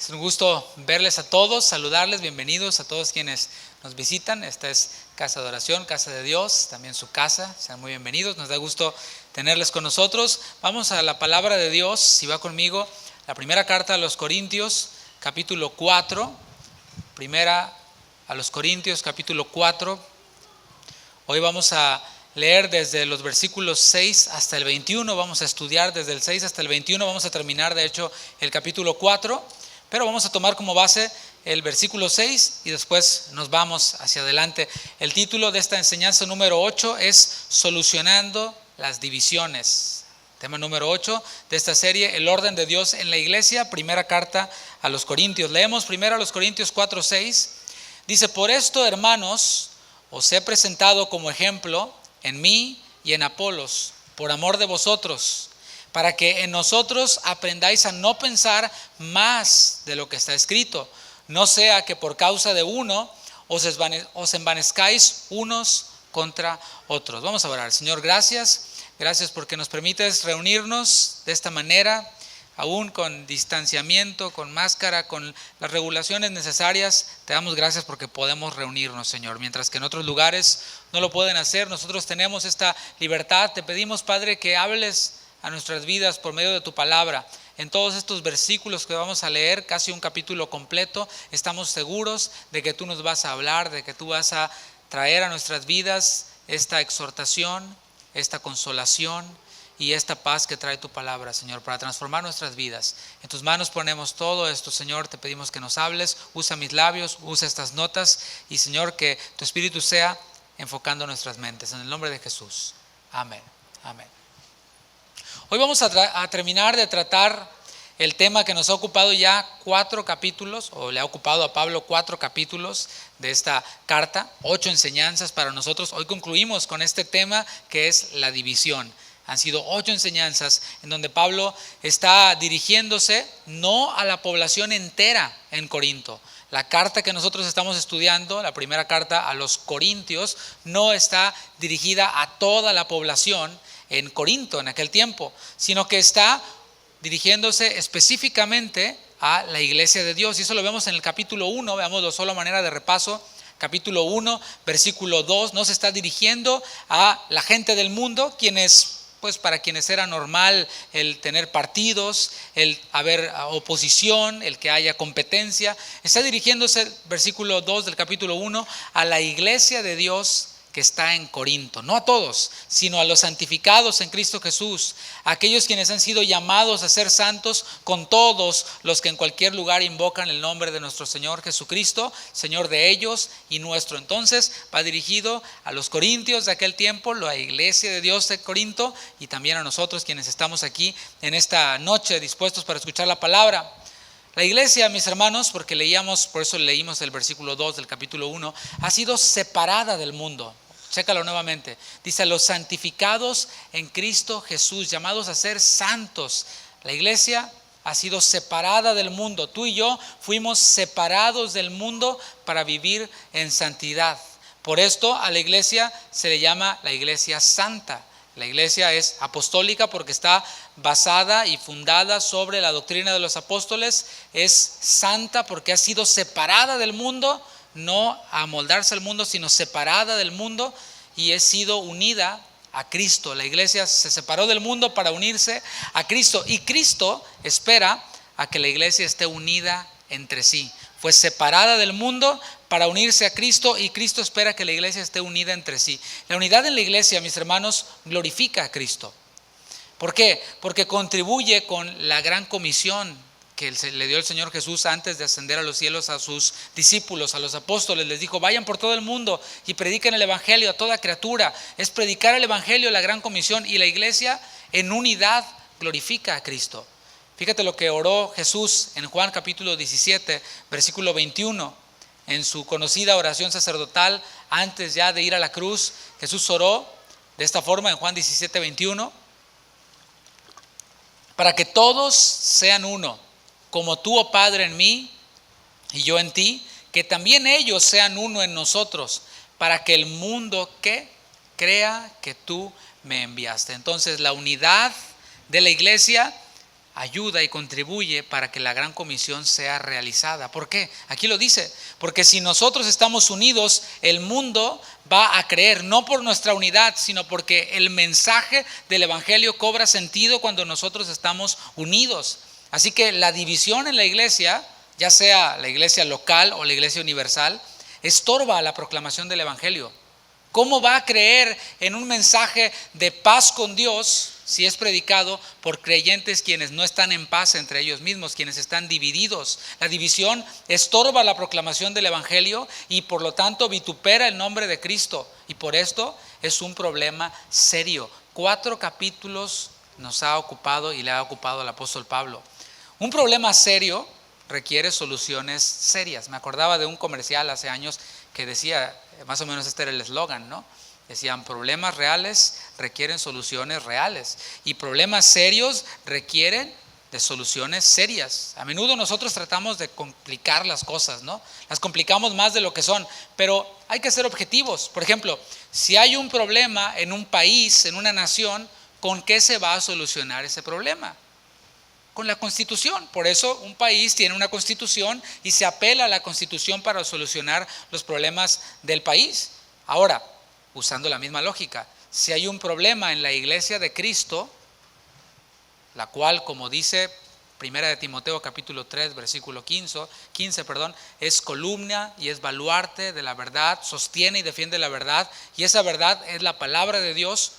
Es un gusto verles a todos, saludarles, bienvenidos a todos quienes nos visitan. Esta es Casa de Oración, Casa de Dios, también su casa. Sean muy bienvenidos, nos da gusto tenerles con nosotros. Vamos a la palabra de Dios, si va conmigo, la primera carta a los Corintios, capítulo 4. Primera a los Corintios, capítulo 4. Hoy vamos a leer desde los versículos 6 hasta el 21. Vamos a estudiar desde el 6 hasta el 21. Vamos a terminar, de hecho, el capítulo 4. Pero vamos a tomar como base el versículo 6 y después nos vamos hacia adelante. El título de esta enseñanza número 8 es Solucionando las divisiones. Tema número 8 de esta serie, el orden de Dios en la iglesia, primera carta a los Corintios. Leemos primero a los Corintios 4:6. Dice: por esto, hermanos, os he presentado como ejemplo en mí y en Apolos, por amor de vosotros, para que en nosotros aprendáis a no pensar más de lo que está escrito, no sea que por causa de uno os envanezcáis unos contra otros. Vamos a orar. Señor, gracias porque nos permites reunirnos de esta manera, aún con distanciamiento, con máscara, con las regulaciones necesarias. Te damos gracias porque podemos reunirnos, Señor, mientras que en otros lugares no lo pueden hacer. Nosotros tenemos esta libertad. Te pedimos, Padre, que hables a nuestras vidas por medio de tu palabra. En todos estos versículos que vamos a leer, casi un capítulo completo, estamos seguros de que tú nos vas a hablar, de que tú vas a traer a nuestras vidas esta exhortación, esta consolación y esta paz que trae tu palabra, Señor, para transformar nuestras vidas. En tus manos ponemos todo esto, Señor. Te pedimos que nos hables, usa mis labios, usa estas notas y, Señor, que tu Espíritu sea enfocando nuestras mentes. En el nombre de Jesús. Amén. Amén. Hoy vamos a terminar de tratar el tema que nos ha ocupado ya 4 capítulos, o le ha ocupado a Pablo 4 capítulos de esta carta, 8 enseñanzas para nosotros. Hoy concluimos con este tema que es la división. Han sido 8 enseñanzas en donde Pablo está dirigiéndose no a la población entera en Corinto. La carta que nosotros estamos estudiando, la primera carta a los Corintios, no está dirigida a toda la población en Corinto en aquel tiempo, sino que está dirigiéndose específicamente a la iglesia de Dios. Y eso lo vemos en el capítulo 1, veámoslo solo a manera de repaso. Capítulo 1, versículo 2, no se está dirigiendo a la gente del mundo, para quienes era normal el tener partidos, el haber oposición, el que haya competencia. Está dirigiéndose, versículo 2 del capítulo 1, a la iglesia de Dios que está en Corinto, no a todos, sino a los santificados en Cristo Jesús, a aquellos quienes han sido llamados a ser santos, con todos los que en cualquier lugar invocan el nombre de nuestro Señor Jesucristo, Señor de ellos y nuestro. Entonces va dirigido a los corintios de aquel tiempo, la iglesia de Dios de Corinto, y también a nosotros quienes estamos aquí en esta noche dispuestos para escuchar la palabra. La iglesia, mis hermanos, por eso leímos el versículo 2 del capítulo 1, ha sido separada del mundo. Chécalo nuevamente. Dice: los santificados en Cristo Jesús, llamados a ser santos. La iglesia ha sido separada del mundo. Tú y yo fuimos separados del mundo para vivir en santidad. Por esto a la iglesia se le llama la iglesia santa. La iglesia es apostólica porque está basada y fundada sobre la doctrina de los apóstoles. Es santa porque ha sido separada del mundo, no a amoldarse al mundo, sino separada del mundo, y ha sido unida a Cristo. La iglesia se separó del mundo para unirse a Cristo, y Cristo espera a que la iglesia esté unida entre sí. Fue separada del mundo para unirse a Cristo, y Cristo espera que la iglesia esté unida entre sí. La unidad en la iglesia, mis hermanos, glorifica a Cristo. ¿Por qué? Porque contribuye con la gran comisión que le dio el Señor Jesús antes de ascender a los cielos a sus discípulos, a los apóstoles. Les dijo: vayan por todo el mundo y prediquen el evangelio a toda criatura. Es predicar el evangelio, la gran comisión, y la iglesia en unidad glorifica a Cristo. Fíjate lo que oró Jesús en Juan capítulo 17, versículo 21. En su conocida oración sacerdotal, antes ya de ir a la cruz, Jesús oró de esta forma en Juan 17, 21. Para que todos sean uno, como tú, oh Padre, en mí y yo en ti, que también ellos sean uno en nosotros, para que el mundo crea que tú me enviaste. Entonces, la unidad de la iglesia ayuda y contribuye para que la gran comisión sea realizada. ¿Por qué? Aquí lo dice, porque si nosotros estamos unidos, el mundo va a creer, no por nuestra unidad, sino porque el mensaje del evangelio cobra sentido cuando nosotros estamos unidos. Así que la división en la iglesia, ya sea la iglesia local o la iglesia universal, estorba a la proclamación del evangelio. ¿Cómo va a creer en un mensaje de paz con Dios si es predicado por creyentes quienes no están en paz entre ellos mismos, quienes están divididos? La división estorba la proclamación del evangelio y por lo tanto vitupera el nombre de Cristo. Y por esto es un problema serio. 4 capítulos nos ha ocupado y le ha ocupado al apóstol Pablo. Un problema serio requiere soluciones serias. Me acordaba de un comercial hace años que decía, más o menos este era el eslogan, ¿no? Decían, problemas reales requieren soluciones reales y problemas serios requieren de soluciones serias. A menudo nosotros tratamos de complicar las cosas, ¿no? Las complicamos más de lo que son, pero hay que ser objetivos. Por ejemplo, si hay un problema en un país, en una nación, ¿con qué se va a solucionar ese problema? Con la Constitución. Por eso un país tiene una Constitución y se apela a la Constitución para solucionar los problemas del país. Ahora, usando la misma lógica, si hay un problema en la iglesia de Cristo, la cual, como dice 1 de Timoteo capítulo 3 versículo 15, es columna y es baluarte de la verdad, sostiene y defiende la verdad, y esa verdad es la palabra de Dios.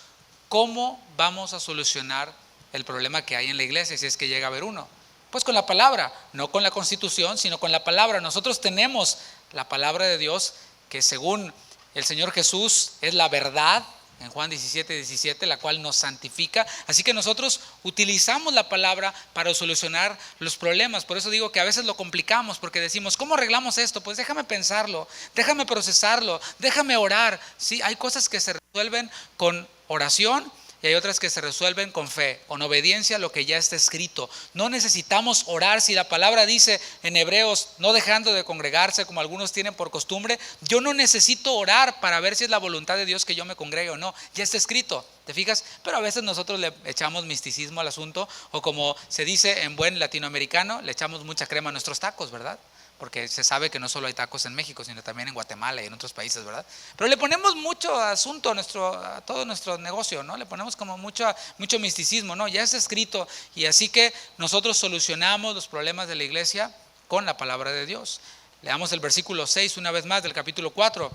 ¿Cómo vamos a solucionar el problema que hay en la iglesia si es que llega a haber uno? Pues con la palabra, no con la Constitución, sino con la palabra. Nosotros tenemos la palabra de Dios, que según el Señor Jesús es la verdad, en Juan 17, la cual nos santifica. Así que nosotros utilizamos la palabra para solucionar los problemas. Por eso digo que a veces lo complicamos, porque decimos, ¿cómo arreglamos esto? Pues déjame pensarlo, déjame procesarlo, déjame orar. Sí, hay cosas que se resuelven con oración y hay otras que se resuelven con fe, con obediencia a lo que ya está escrito. No necesitamos orar si la palabra dice en Hebreos, no dejando de congregarse como algunos tienen por costumbre. Yo no necesito orar para ver si es la voluntad de Dios que yo me congregue o no. Ya está escrito, ¿te fijas? Pero a veces nosotros le echamos misticismo al asunto, o como se dice en buen latinoamericano, le echamos mucha crema a nuestros tacos, ¿verdad? Porque se sabe que no solo hay tacos en México, sino también en Guatemala y en otros países, ¿verdad? Pero le ponemos mucho asunto a todo nuestro negocio, ¿no? Le ponemos como mucho misticismo, ¿no? Ya está escrito, y así que nosotros solucionamos los problemas de la iglesia con la palabra de Dios. Leamos el versículo 6 una vez más del capítulo 4.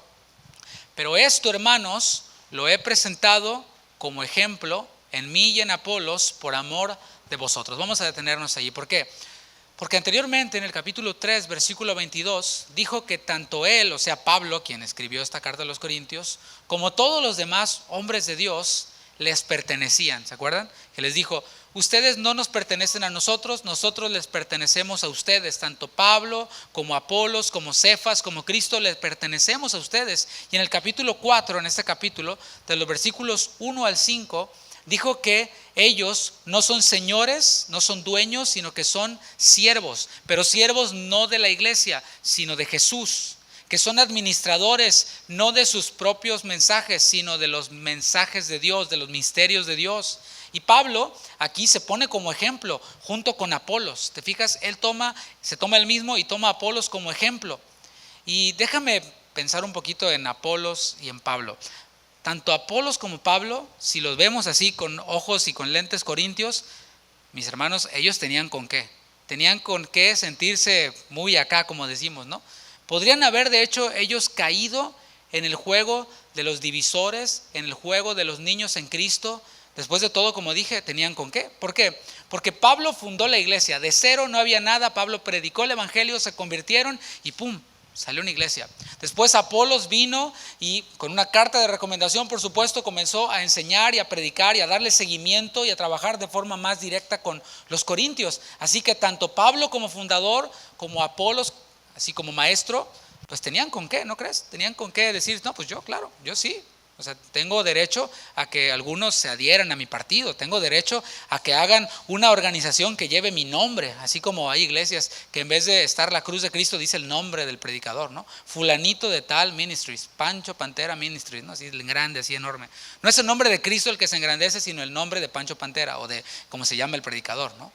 Pero esto, hermanos, lo he presentado como ejemplo en mí y en Apolos por amor de vosotros. Vamos a detenernos allí. ¿Por qué? Porque anteriormente en el capítulo 3, versículo 22, dijo que tanto él, o sea Pablo, quien escribió esta carta a los Corintios, como todos los demás hombres de Dios, les pertenecían. ¿Se acuerdan? Que les dijo, ustedes no nos pertenecen a nosotros, nosotros les pertenecemos a ustedes. Tanto Pablo como Apolos, como Cefas, como Cristo, les pertenecemos a ustedes. Y en el capítulo 4, en este capítulo, de los versículos 1 al 5, dijo que ellos no son señores, no son dueños, sino que son siervos, pero siervos no de la iglesia, sino de Jesús, que son administradores no de sus propios mensajes, sino de los mensajes de Dios, de los misterios de Dios. Y Pablo aquí se pone como ejemplo junto con Apolos. ¿Te fijas? Él se toma él mismo y toma a Apolos como ejemplo. Y déjame pensar un poquito en Apolos y en Pablo. Tanto Apolos como Pablo, si los vemos así con ojos y con lentes corintios, mis hermanos, ellos tenían con qué. Tenían con qué sentirse muy acá, como decimos, ¿no? Podrían haber, de hecho, ellos caído en el juego de los divisores, en el juego de los niños en Cristo. Después de todo, como dije, tenían con qué. ¿Por qué? Porque Pablo fundó la iglesia. De cero no había nada. Pablo predicó el evangelio, se convirtieron y ¡pum! Salió una iglesia. Después Apolos vino y con una carta de recomendación, por supuesto, comenzó a enseñar y a predicar y a darle seguimiento y a trabajar de forma más directa con los corintios. Así que tanto Pablo como fundador, como Apolos, así como maestro, pues tenían con qué, ¿no crees? Tenían con qué decir, no, pues yo, claro, yo sí. O sea, tengo derecho a que algunos se adhieran a mi partido, tengo derecho a que hagan una organización que lleve mi nombre, así como hay iglesias que en vez de estar la cruz de Cristo dice el nombre del predicador, ¿no? Fulanito de tal ministries, Pancho Pantera Ministries, ¿no? Así en grande, así enorme. No es el nombre de Cristo el que se engrandece, sino el nombre de Pancho Pantera o de como se llama el predicador, ¿no?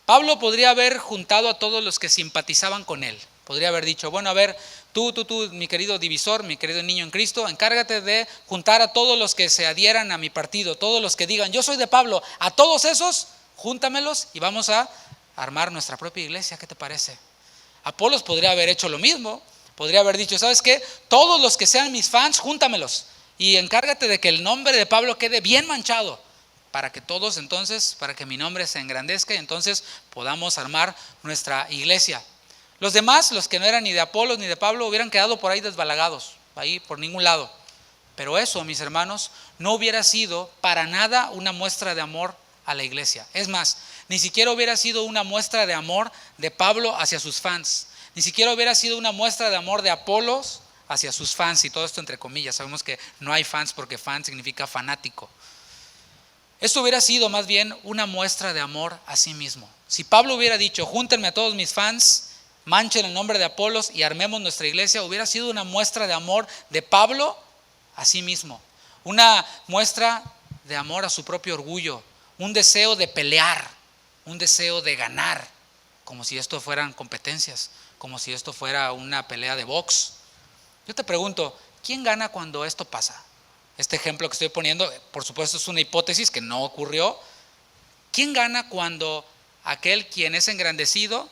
Pablo podría haber juntado a todos los que simpatizaban con él. Podría haber dicho, bueno, a ver, tú, mi querido divisor, mi querido niño en Cristo, encárgate de juntar a todos los que se adhieran a mi partido, todos los que digan, yo soy de Pablo, a todos esos, júntamelos y vamos a armar nuestra propia iglesia, ¿qué te parece? Apolos podría haber hecho lo mismo, podría haber dicho, ¿sabes qué? Todos los que sean mis fans, júntamelos y encárgate de que el nombre de Pablo quede bien manchado, para que todos entonces, para que mi nombre se engrandezca y entonces podamos armar nuestra iglesia. Los demás, los que no eran ni de Apolos ni de Pablo, hubieran quedado por ahí desbalagados, ahí por ningún lado. Pero eso, mis hermanos, no hubiera sido para nada una muestra de amor a la iglesia. Es más, ni siquiera hubiera sido una muestra de amor de Pablo hacia sus fans. Ni siquiera hubiera sido una muestra de amor de Apolos hacia sus fans, y todo esto entre comillas. Sabemos que no hay fans porque fan significa fanático. Esto hubiera sido más bien una muestra de amor a sí mismo. Si Pablo hubiera dicho, júntenme a todos mis fans, manchen el nombre de Apolos y armemos nuestra iglesia, hubiera sido una muestra de amor de Pablo a sí mismo. Una muestra de amor a su propio orgullo, un deseo de pelear, un deseo de ganar, como si esto fueran competencias, como si esto fuera una pelea de box. Yo te pregunto, ¿quién gana cuando esto pasa? Este ejemplo que estoy poniendo, por supuesto, es una hipótesis que no ocurrió. ¿Quién gana cuando aquel quien es engrandecido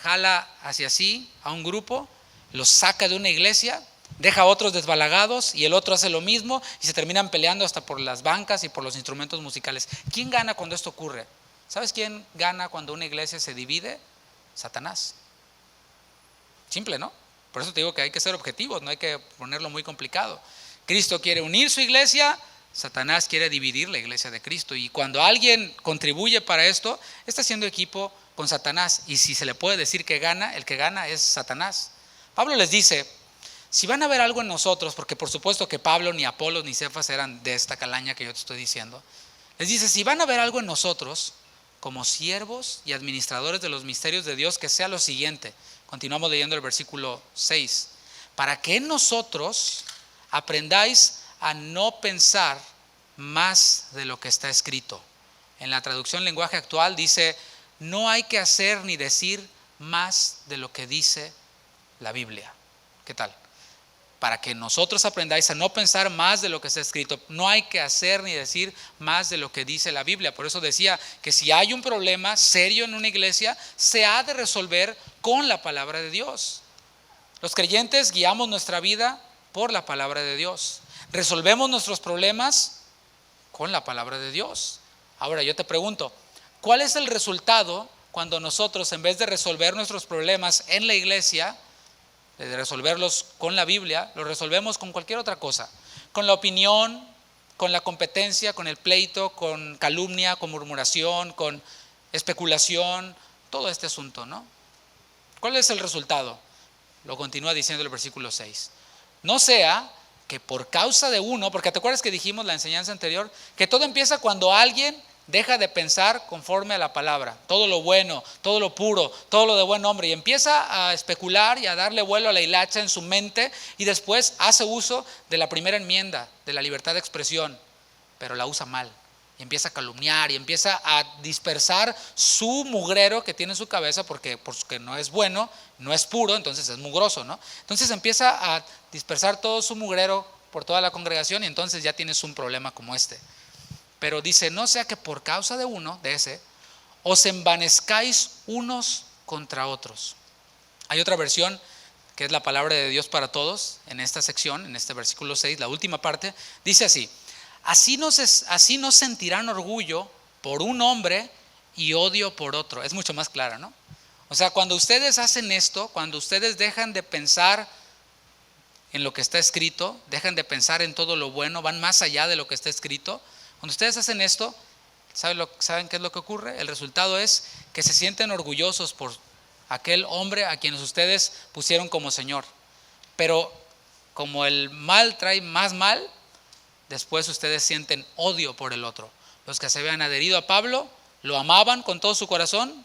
jala hacia sí a un grupo, los saca de una iglesia, deja a otros desbalagados y el otro hace lo mismo y se terminan peleando hasta por las bancas y por los instrumentos musicales? ¿Quién gana cuando esto ocurre? ¿Sabes quién gana cuando una iglesia se divide? Satanás. Simple, ¿no? Por eso te digo que hay que ser objetivos, no hay que ponerlo muy complicado. Cristo quiere unir su iglesia, Satanás quiere dividir la iglesia de Cristo, y cuando alguien contribuye para esto, está haciendo equipo con Satanás, y si se le puede decir que gana, el que gana es Satanás. Pablo les dice, si van a ver algo en nosotros, porque por supuesto que Pablo, ni Apolos, ni Cefas eran de esta calaña que yo te estoy diciendo, les dice, si van a ver algo en nosotros, como siervos y administradores de los misterios de Dios, que sea lo siguiente. Continuamos leyendo el versículo 6. Para que en nosotros aprendáis a no pensar más de lo que está escrito. En la traducción lenguaje actual dice, no hay que hacer ni decir más de lo que dice la Biblia. ¿Qué tal? Para que nosotros aprendáis a no pensar más de lo que está escrito. No hay que hacer ni decir más de lo que dice la Biblia. Por eso decía que si hay un problema serio en una iglesia, se ha de resolver con la palabra de Dios. Los creyentes guiamos nuestra vida por la palabra de Dios. Resolvemos nuestros problemas con la palabra de Dios. Ahora yo te pregunto, ¿cuál es el resultado cuando nosotros, en vez de resolver nuestros problemas en la iglesia, de resolverlos con la Biblia, los resolvemos con cualquier otra cosa? Con la opinión, con la competencia, con el pleito, con calumnia, con murmuración, con especulación, todo este asunto, ¿no? ¿Cuál es el resultado? Lo continúa diciendo el versículo 6. No sea que por causa de uno, porque te acuerdas que dijimos la enseñanza anterior, que todo empieza cuando alguien deja de pensar conforme a la palabra, todo lo bueno, todo lo puro, todo lo de buen hombre, y empieza a especular y a darle vuelo a la hilacha en su mente, y después hace uso de la primera enmienda, de la libertad de expresión, pero la usa mal, y empieza a calumniar, y empieza a dispersar su mugrero que tiene en su cabeza, porque no es bueno, no es puro, entonces es mugroso, ¿no? Entonces empieza a dispersar todo su mugrero por toda la congregación, y entonces ya tienes un problema como este. Pero dice, no sea que por causa de uno, de ese, os envanezcáis unos contra otros. Hay otra versión que es la palabra de Dios para todos, en esta sección, en este versículo 6, la última parte, dice así, así no sentirán orgullo por un hombre y odio por otro. Es mucho más clara, ¿no? O sea, cuando ustedes hacen esto, cuando ustedes dejan de pensar en lo que está escrito, dejan de pensar en todo lo bueno, van más allá de lo que está escrito. Cuando ustedes hacen esto, ¿saben qué es lo que ocurre? El resultado es que se sienten orgullosos por aquel hombre a quienes ustedes pusieron como Señor. Pero como el mal trae más mal, después ustedes sienten odio por el otro. Los que se habían adherido a Pablo lo amaban con todo su corazón,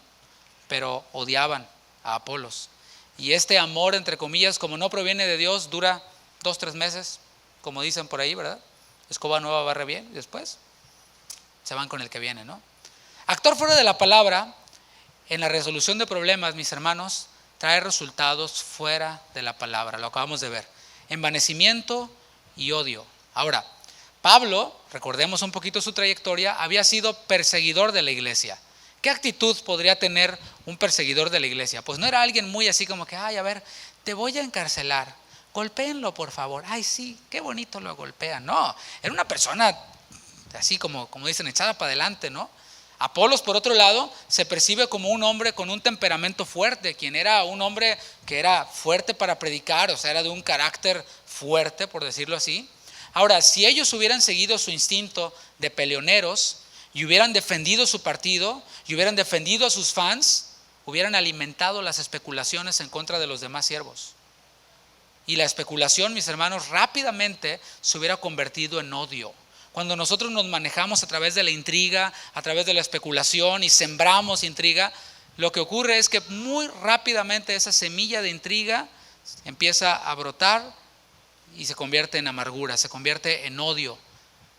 pero odiaban a Apolos. Y este amor, entre comillas, como no proviene de Dios, dura 2-3 meses, como dicen por ahí, ¿verdad? Escoba nueva barre bien, y después se van con el que viene, ¿no? Actuar fuera de la palabra en la resolución de problemas, mis hermanos, trae resultados fuera de la palabra. Lo acabamos de ver. Envanecimiento y odio. Ahora, Pablo, recordemos un poquito su trayectoria, había sido perseguidor de la iglesia. ¿Qué actitud podría tener un perseguidor de la iglesia? Pues no era alguien muy así como que, ay, a ver, te voy a encarcelar, golpéenlo por favor. Ay, sí, qué bonito lo golpean. No, era una persona así como dicen, echada para adelante, ¿no? Apolos, por otro lado, se percibe como un hombre con un temperamento fuerte, quien era un hombre que era fuerte para predicar, o sea, era de un carácter fuerte, por decirlo así. Ahora, si ellos hubieran seguido su instinto de peleoneros y hubieran defendido su partido y hubieran defendido a sus fans, hubieran alimentado las especulaciones en contra de los demás siervos. Y la especulación, mis hermanos, rápidamente se hubiera convertido en odio. Cuando nosotros nos manejamos a través de la intriga, a través de la especulación y sembramos intriga, lo que ocurre es que muy rápidamente esa semilla de intriga empieza a brotar y se convierte en amargura, se convierte en odio.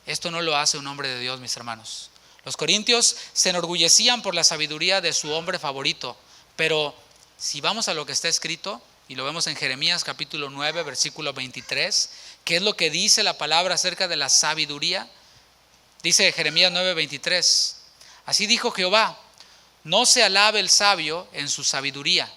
Esto no lo hace un hombre de Dios, mis hermanos. Los corintios se enorgullecían por la sabiduría de su hombre favorito, pero si vamos a lo que está escrito, y lo vemos en Jeremías capítulo 9, versículo 23, ¿qué es lo que dice la palabra acerca de la sabiduría? Dice Jeremías 9, 23, así dijo Jehová, no se alabe el sabio en su sabiduría,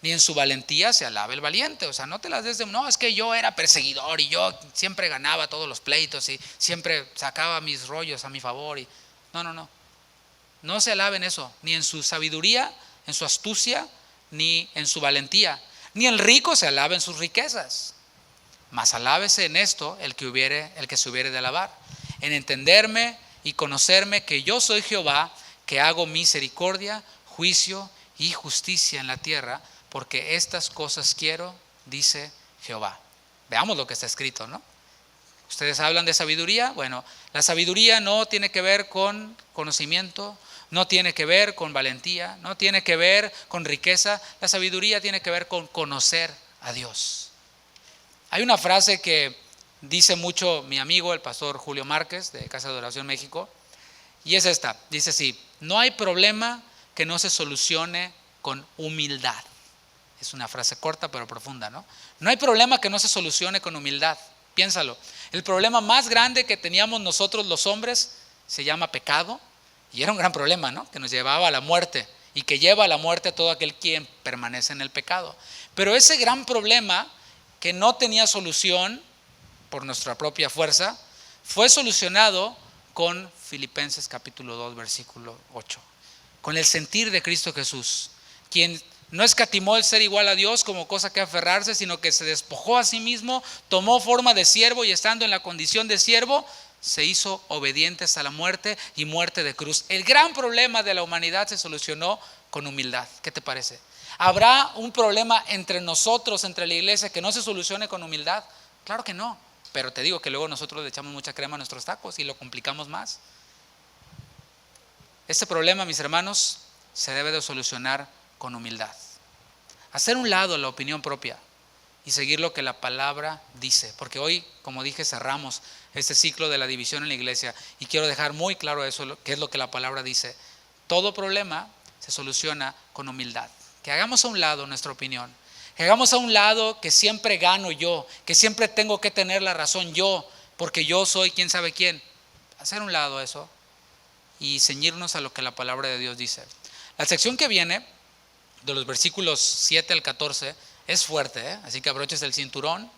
ni en su valentía se alabe el valiente. O sea, no te las des de, no, es que yo era perseguidor y yo siempre ganaba todos los pleitos y siempre sacaba mis rollos a mi favor. No se alaben eso, ni en su sabiduría, en su astucia, ni en su valentía. Ni el rico se alabe en sus riquezas, mas alábese en esto el que se hubiere de alabar, en entenderme y conocerme que yo soy Jehová, que hago misericordia, juicio y justicia en la tierra, porque estas cosas quiero, dice Jehová. Veamos lo que está escrito, ¿no? Ustedes hablan de sabiduría. Bueno, la sabiduría no tiene que ver con conocimiento, no tiene que ver con valentía, no tiene que ver con riqueza. La sabiduría tiene que ver con conocer a Dios. Hay una frase que dice mucho mi amigo, el pastor Julio Márquez, de Casa de Oración México, y es esta. Dice así: no hay problema que no se solucione con humildad. Es una frase corta pero profunda, ¿no? No hay problema que no se solucione con humildad. Piénsalo. El problema más grande que teníamos nosotros los hombres se llama pecado. Y era un gran problema, ¿no? Que nos llevaba a la muerte y que lleva a la muerte a todo aquel quien permanece en el pecado. Pero ese gran problema que no tenía solución por nuestra propia fuerza, fue solucionado con Filipenses capítulo 2, versículo 8. Con el sentir de Cristo Jesús, quien no escatimó el ser igual a Dios como cosa que aferrarse, sino que se despojó a sí mismo, tomó forma de siervo y estando en la condición de siervo, se hizo obediente hasta la muerte y muerte de cruz. El gran problema de la humanidad se solucionó con humildad. ¿Qué te parece? ¿Habrá un problema entre nosotros, entre la iglesia, que no se solucione con humildad? Claro que no, pero te digo que luego nosotros le echamos mucha crema a nuestros tacos y lo complicamos más. Este problema, mis hermanos, se debe de solucionar con humildad. Hacer un lado la opinión propia y seguir lo que la palabra dice, porque hoy, como dije, cerramos este ciclo de la división en la iglesia y quiero dejar muy claro eso, que es lo que la palabra dice. Todo problema se soluciona con humildad. Que hagamos a un lado nuestra opinión, que hagamos a un lado que siempre gano yo, que siempre tengo que tener la razón yo, porque yo soy quién sabe quién. Hacer a un lado eso y ceñirnos a lo que la palabra de Dios dice. La sección que viene, de los versículos 7 al 14, es fuerte, así que abroches el cinturón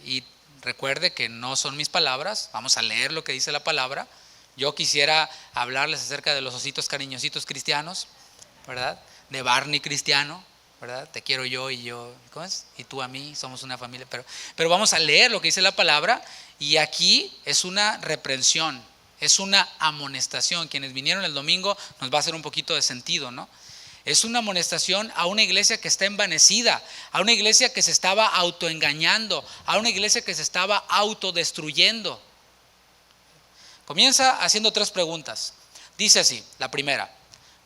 y recuerde que no son mis palabras. Vamos a leer lo que dice la palabra. Yo quisiera hablarles acerca de los ositos cariñositos cristianos, ¿verdad? De Barney cristiano, ¿verdad? Te quiero yo y yo, ¿cómo es? Y tú a mí, somos una familia. Pero vamos a leer lo que dice la palabra y aquí es una reprensión, es una amonestación. Quienes vinieron el domingo nos va a hacer un poquito de sentido, ¿no? Es una amonestación a una iglesia que está envanecida, a una iglesia que se estaba autoengañando, a una iglesia que se estaba autodestruyendo. Comienza haciendo 3 preguntas. Dice así, la primera: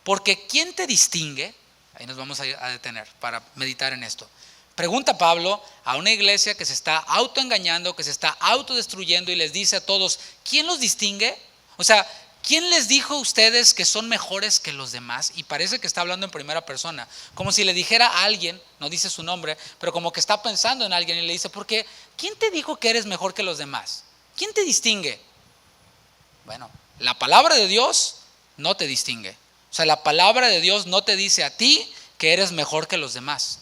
porque ¿quién te distingue? Ahí nos vamos a detener para meditar en esto. Pregunta Pablo a una iglesia que se está autoengañando, que se está autodestruyendo y les dice a todos: ¿quién los distingue? O sea, ¿quién les dijo a ustedes que son mejores que los demás? Y parece que está hablando en primera persona, como si le dijera a alguien, no dice su nombre, pero como que está pensando en alguien y le dice, porque ¿quién te dijo que eres mejor que los demás? ¿Quién te distingue? Bueno, la palabra de Dios no te distingue. O sea, la palabra de Dios no te dice a ti que eres mejor que los demás.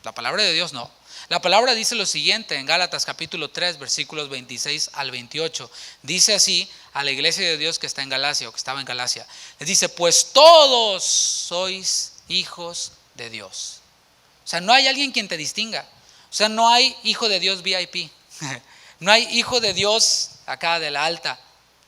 La palabra de Dios no. La palabra dice lo siguiente en Gálatas capítulo 3, versículos 26 al 28. Dice así a la iglesia de Dios que está en Galacia o que estaba en Galacia. Les dice, pues todos sois hijos de Dios. O sea, no hay alguien quien te distinga. O sea, no hay hijo de Dios VIP. No hay hijo de Dios acá de la alta.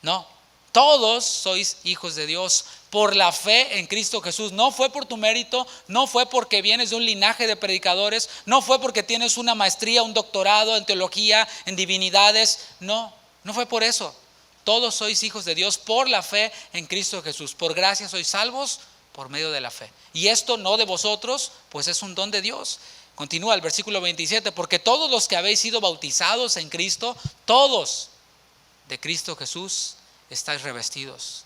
No. Todos sois hijos de Dios por la fe en Cristo Jesús. No fue por tu mérito, no fue porque vienes de un linaje de predicadores, no fue porque tienes una maestría, un doctorado en teología, en divinidades. No fue por eso. Todos sois hijos de Dios por la fe en Cristo Jesús. Por gracia sois salvos por medio de la fe. Y esto no de vosotros, pues es un don de Dios. Continúa el versículo 27, porque todos los que habéis sido bautizados en Cristo, todos de Cristo Jesús, estáis revestidos.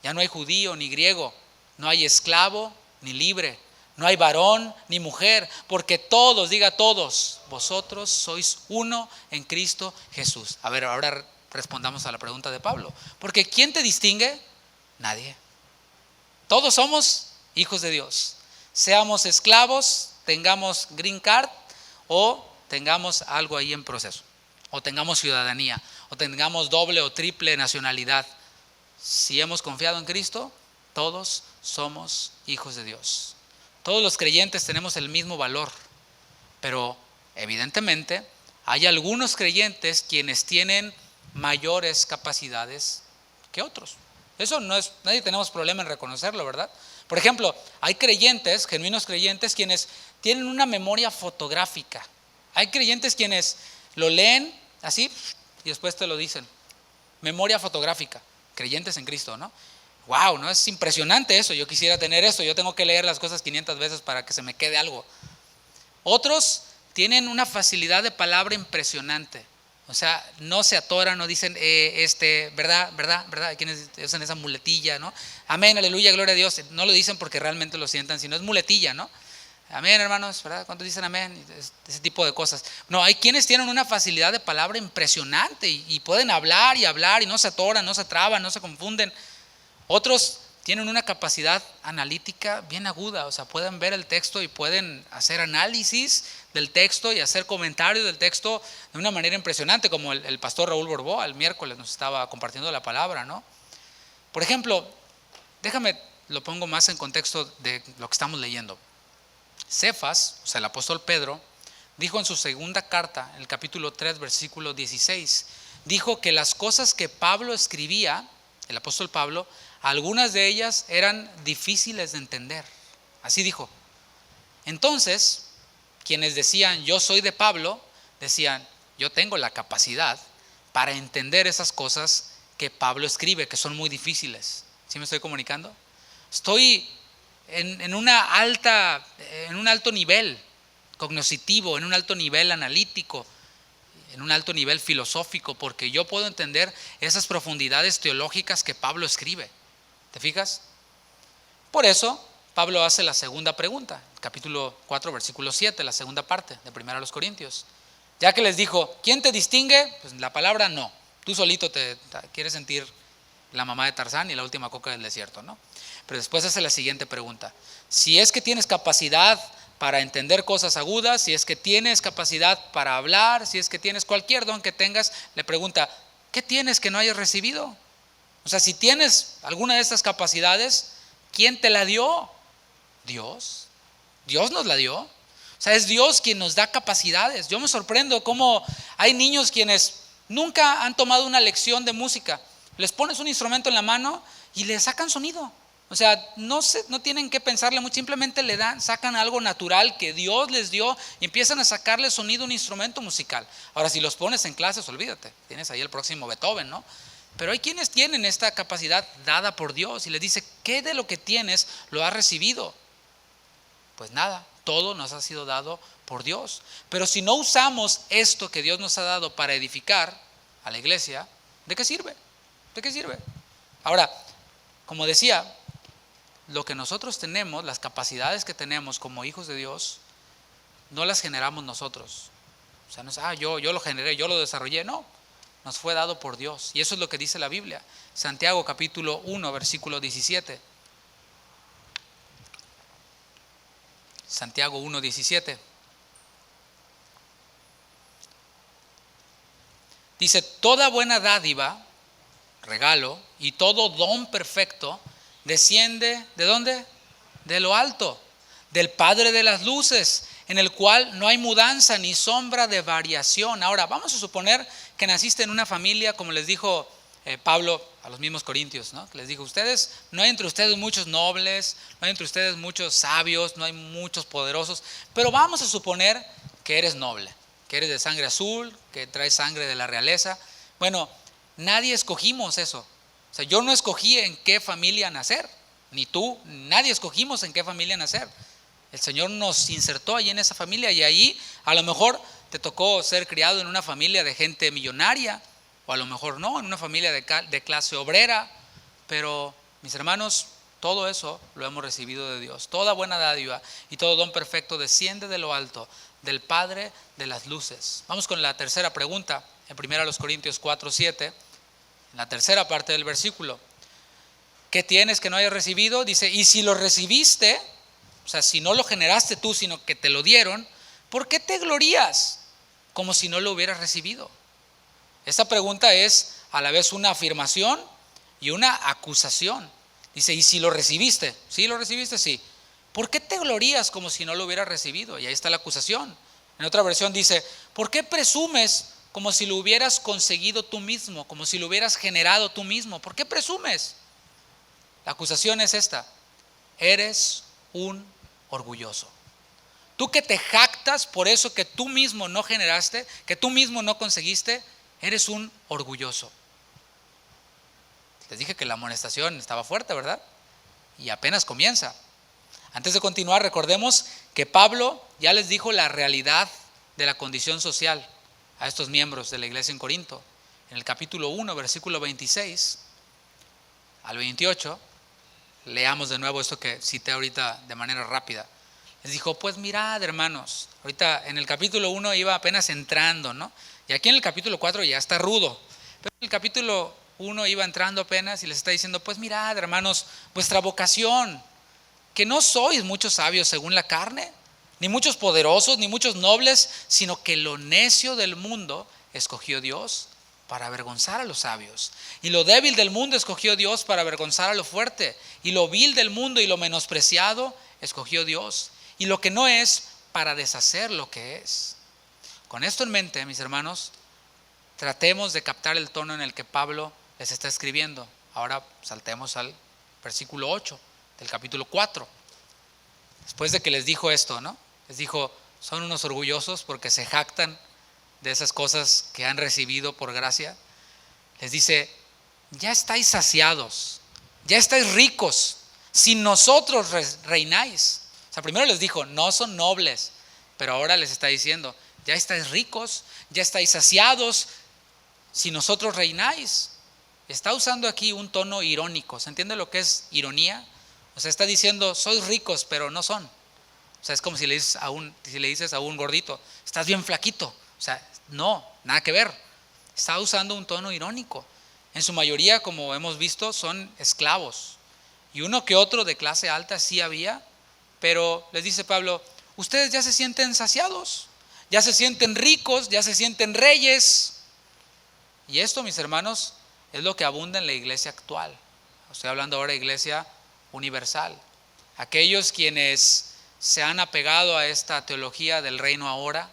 Ya no hay judío ni griego, no hay esclavo ni libre, no hay varón ni mujer, porque todos, diga todos, vosotros sois uno en Cristo Jesús. A ver, ahora respondamos a la pregunta de Pablo. Porque ¿quién te distingue? Nadie. Todos somos hijos de Dios. Seamos esclavos, tengamos green card o tengamos algo ahí en proceso, o tengamos ciudadanía, o tengamos doble o triple nacionalidad. Si hemos confiado en Cristo, todos somos hijos de Dios. Todos los creyentes tenemos el mismo valor, pero evidentemente hay algunos creyentes quienes tienen mayores capacidades que otros. Eso no es, nadie tenemos problema en reconocerlo, ¿verdad? Por ejemplo, hay creyentes, genuinos creyentes, quienes tienen una memoria fotográfica. Hay creyentes quienes lo leen así y después te lo dicen. Memoria fotográfica, creyentes en Cristo, ¿no? Wow, ¿no? Es impresionante eso. Yo quisiera tener eso. Yo tengo que leer las cosas 500 veces para que se me quede algo. Otros tienen una facilidad de palabra impresionante. O sea, no se atoran, no dicen, verdad, verdad, verdad. Hay quienes usan esa muletilla, ¿no? Amén, aleluya, gloria a Dios. No lo dicen porque realmente lo sientan, sino es muletilla, ¿no? Amén, hermanos, ¿verdad? ¿Cuántos dicen amén? Ese tipo de cosas. No, hay quienes tienen una facilidad de palabra impresionante y pueden hablar y no se atoran, no se traban, no se confunden. Otros tienen una capacidad analítica bien aguda, o sea, pueden ver el texto y pueden hacer análisis del texto y hacer comentarios del texto de una manera impresionante, como el pastor Raúl Borboa el miércoles nos estaba compartiendo la palabra, ¿no? Por ejemplo, déjame, lo pongo más en contexto de lo que estamos leyendo. Cefas, o sea, el apóstol Pedro, dijo en su segunda carta, en el capítulo 3, versículo 16, dijo que las cosas que Pablo escribía, el apóstol Pablo, algunas de ellas eran difíciles de entender. Así dijo. Entonces, quienes decían, yo soy de Pablo, decían, yo tengo la capacidad para entender esas cosas que Pablo escribe, que son muy difíciles. ¿Sí me estoy comunicando? Estoy en un alto nivel cognoscitivo, en un alto nivel analítico, en un alto nivel filosófico, porque yo puedo entender esas profundidades teológicas que Pablo escribe. ¿Te fijas? Por eso Pablo hace la segunda pregunta, capítulo 4, versículo 7, la segunda parte de 1 Corintios. Ya que les dijo, ¿quién te distingue? Pues la palabra no. Tú solito te quieres sentir la mamá de Tarzán y la última coca del desierto, ¿no? Pero después hace la siguiente pregunta. Si es que tienes capacidad para entender cosas agudas, si es que tienes capacidad para hablar, si es que tienes cualquier don que tengas, le pregunta, ¿qué tienes que no hayas recibido? O sea, si tienes alguna de estas capacidades, ¿quién te la dio? Dios. Dios nos la dio. O sea, es Dios quien nos da capacidades. Yo me sorprendo cómo hay niños quienes nunca han tomado una lección de música. Les pones un instrumento en la mano y le sacan sonido. O sea, no tienen que pensarle mucho, simplemente sacan algo natural que Dios les dio y empiezan a sacarle sonido a un instrumento musical. Ahora, si los pones en clases, olvídate, tienes ahí el próximo Beethoven, ¿no? Pero hay quienes tienen esta capacidad dada por Dios y les dice, ¿qué de lo que tienes lo has recibido? Pues nada, todo nos ha sido dado por Dios. Pero si no usamos esto que Dios nos ha dado para edificar a la iglesia, ¿de qué sirve? ¿De qué sirve? Ahora, como decía, lo que nosotros tenemos, las capacidades que tenemos como hijos de Dios, no las generamos nosotros. O sea, no es, yo lo generé, yo lo desarrollé. No, nos fue dado por Dios. Y eso es lo que dice la Biblia. Santiago capítulo 1, versículo 17. Santiago 1, 17. Dice, toda buena dádiva, regalo, y todo don perfecto desciende, ¿de dónde? De lo alto, del Padre de las luces, en el cual no hay mudanza ni sombra de variación. Ahora, vamos a suponer que naciste en una familia, como les dijo Pablo a los mismos corintios, ¿no? Que les dijo, no hay entre ustedes muchos nobles, no hay entre ustedes muchos sabios, no hay muchos poderosos, pero vamos a suponer que eres noble, que eres de sangre azul, que traes sangre de la realeza. Bueno, nadie escogimos eso. O sea, yo no escogí en qué familia nacer, ni tú, nadie escogimos en qué familia nacer. El Señor nos insertó ahí en esa familia y ahí a lo mejor te tocó ser criado en una familia de gente millonaria, o a lo mejor no, en una familia de clase obrera, pero mis hermanos, todo eso lo hemos recibido de Dios. Toda buena dádiva y todo don perfecto desciende de lo alto, del Padre de las luces. Vamos con la tercera pregunta, en 1 Corintios 4, 7, en la tercera parte del versículo. ¿Qué tienes que no hayas recibido? Dice, y si lo recibiste, o sea, si no lo generaste tú, sino que te lo dieron, ¿por qué te glorías como si no lo hubieras recibido? Esta pregunta es a la vez una afirmación y una acusación. Dice, ¿y si lo recibiste? ¿Sí lo recibiste? Sí. ¿Por qué te glorías como si no lo hubieras recibido? Y ahí está la acusación. En otra versión dice, ¿por qué presumes como si lo hubieras conseguido tú mismo, como si lo hubieras generado tú mismo? ¿Por qué presumes? La acusación es esta: eres un orgulloso. Tú que te jactas por eso que tú mismo no generaste, que tú mismo no conseguiste, eres un orgulloso. Les dije que la amonestación estaba fuerte, ¿verdad? Y apenas comienza. Antes de continuar, recordemos que Pablo ya les dijo la realidad de la condición social a estos miembros de la iglesia en Corinto. En el capítulo 1, versículo 26 al 28, leamos de nuevo esto que cité ahorita de manera rápida. Les dijo, pues mirad, hermanos, ahorita en el capítulo 1 iba apenas entrando, ¿no? Y aquí en el capítulo 4 ya está rudo, pero en el capítulo 1 iba entrando apenas y les está diciendo, pues mirad, hermanos, vuestra vocación, que no sois muchos sabios según la carne, ni muchos poderosos, ni muchos nobles, sino que lo necio del mundo escogió Dios para avergonzar a los sabios. Y lo débil del mundo escogió Dios para avergonzar a lo fuerte. Y lo vil del mundo y lo menospreciado escogió Dios. Y lo que no es, para deshacer lo que es. Con esto en mente, mis hermanos, tratemos de captar el tono en el que Pablo les está escribiendo. Ahora saltemos al versículo 8 del capítulo 4. Después de que les dijo esto, ¿no? Les dijo, son unos orgullosos porque se jactan de esas cosas que han recibido por gracia. Les dice, ya estáis saciados, ya estáis ricos, sin nosotros reináis. O sea, primero les dijo, no son nobles, pero ahora les está diciendo, ya estáis ricos, ya estáis saciados, si nosotros reináis. Está usando aquí un tono irónico. ¿Se entiende lo que es ironía? O sea, está diciendo, sois ricos, pero no son. O sea, es como si le dices a un gordito, estás bien flaquito. O sea, no, nada que ver. Está usando un tono irónico. En su mayoría, como hemos visto, son esclavos. Y uno que otro de clase alta sí había, pero les dice Pablo, ustedes ya se sienten saciados, ya se sienten ricos, ya se sienten reyes. Y esto, mis hermanos, es lo que abunda en la iglesia actual. Estoy hablando ahora de iglesia universal. Aquellos quienes se han apegado a esta teología del reino ahora,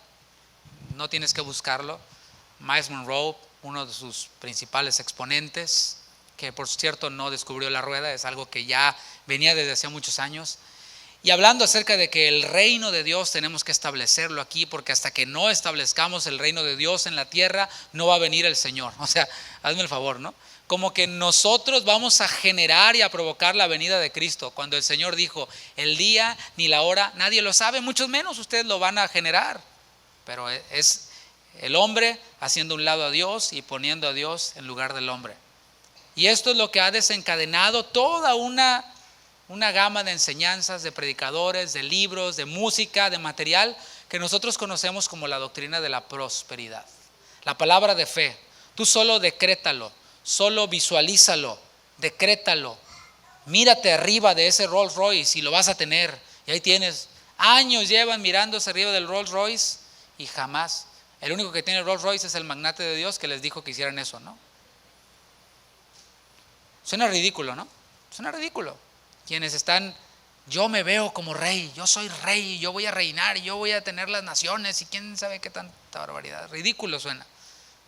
no tienes que buscarlo. Miles Monroe, uno de sus principales exponentes, que por cierto no descubrió la rueda, es algo que ya venía desde hace muchos años. Y hablando acerca de que el reino de Dios tenemos que establecerlo aquí, porque hasta que no establezcamos el reino de Dios en la tierra, no va a venir el Señor. O sea, hazme el favor, ¿no? Como que nosotros vamos a generar y a provocar la venida de Cristo. Cuando el Señor dijo, el día ni la hora, nadie lo sabe, mucho menos ustedes lo van a generar. Pero es el hombre haciendo un lado a Dios y poniendo a Dios en lugar del hombre. Y esto es lo que ha desencadenado toda una gama de enseñanzas, de predicadores, de libros, de música, de material que nosotros conocemos como la doctrina de la prosperidad. La palabra de fe, tú solo decrétalo, solo visualízalo, decrétalo. Mírate arriba de ese Rolls Royce y lo vas a tener. Y ahí tienes, años llevan mirándose arriba del Rolls Royce y jamás. El único que tiene Rolls Royce es el magnate de Dios que les dijo que hicieran eso, ¿no? Suena ridículo, ¿no? Suena ridículo. Quienes están, yo me veo como rey, yo soy rey, yo voy a reinar, yo voy a tener las naciones y quién sabe qué tanta barbaridad. Ridículo suena,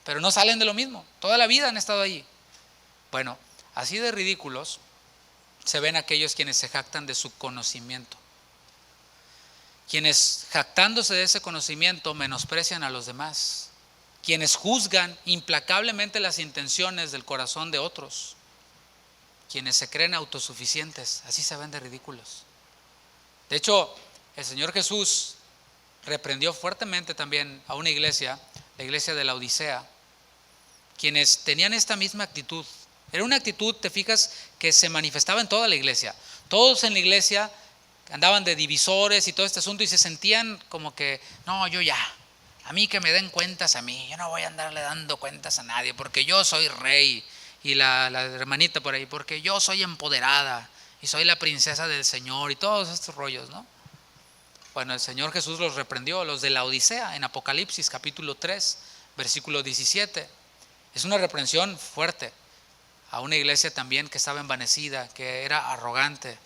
pero no salen de lo mismo. Toda la vida han estado allí. Bueno, así de ridículos se ven aquellos quienes se jactan de su conocimiento. Quienes jactándose de ese conocimiento menosprecian a los demás. Quienes juzgan implacablemente las intenciones del corazón de otros. Quienes se creen autosuficientes, así se ven de ridículos. De hecho, el Señor Jesús reprendió fuertemente también a una iglesia, la iglesia de la Odisea, quienes tenían esta misma actitud. Era una actitud, te fijas, que se manifestaba en toda la iglesia. Todos en la iglesia andaban de divisores y todo este asunto y se sentían como que, no, yo ya, a mí que me den cuentas a mí, yo no voy a andarle dando cuentas a nadie porque yo soy rey. Y la hermanita por ahí, porque yo soy empoderada y soy la princesa del Señor y todos estos rollos, ¿no? Bueno, el Señor Jesús los reprendió, los de la Odisea, en Apocalipsis capítulo 3, versículo 17. Es una reprensión fuerte a una iglesia también que estaba envanecida, que era arrogante.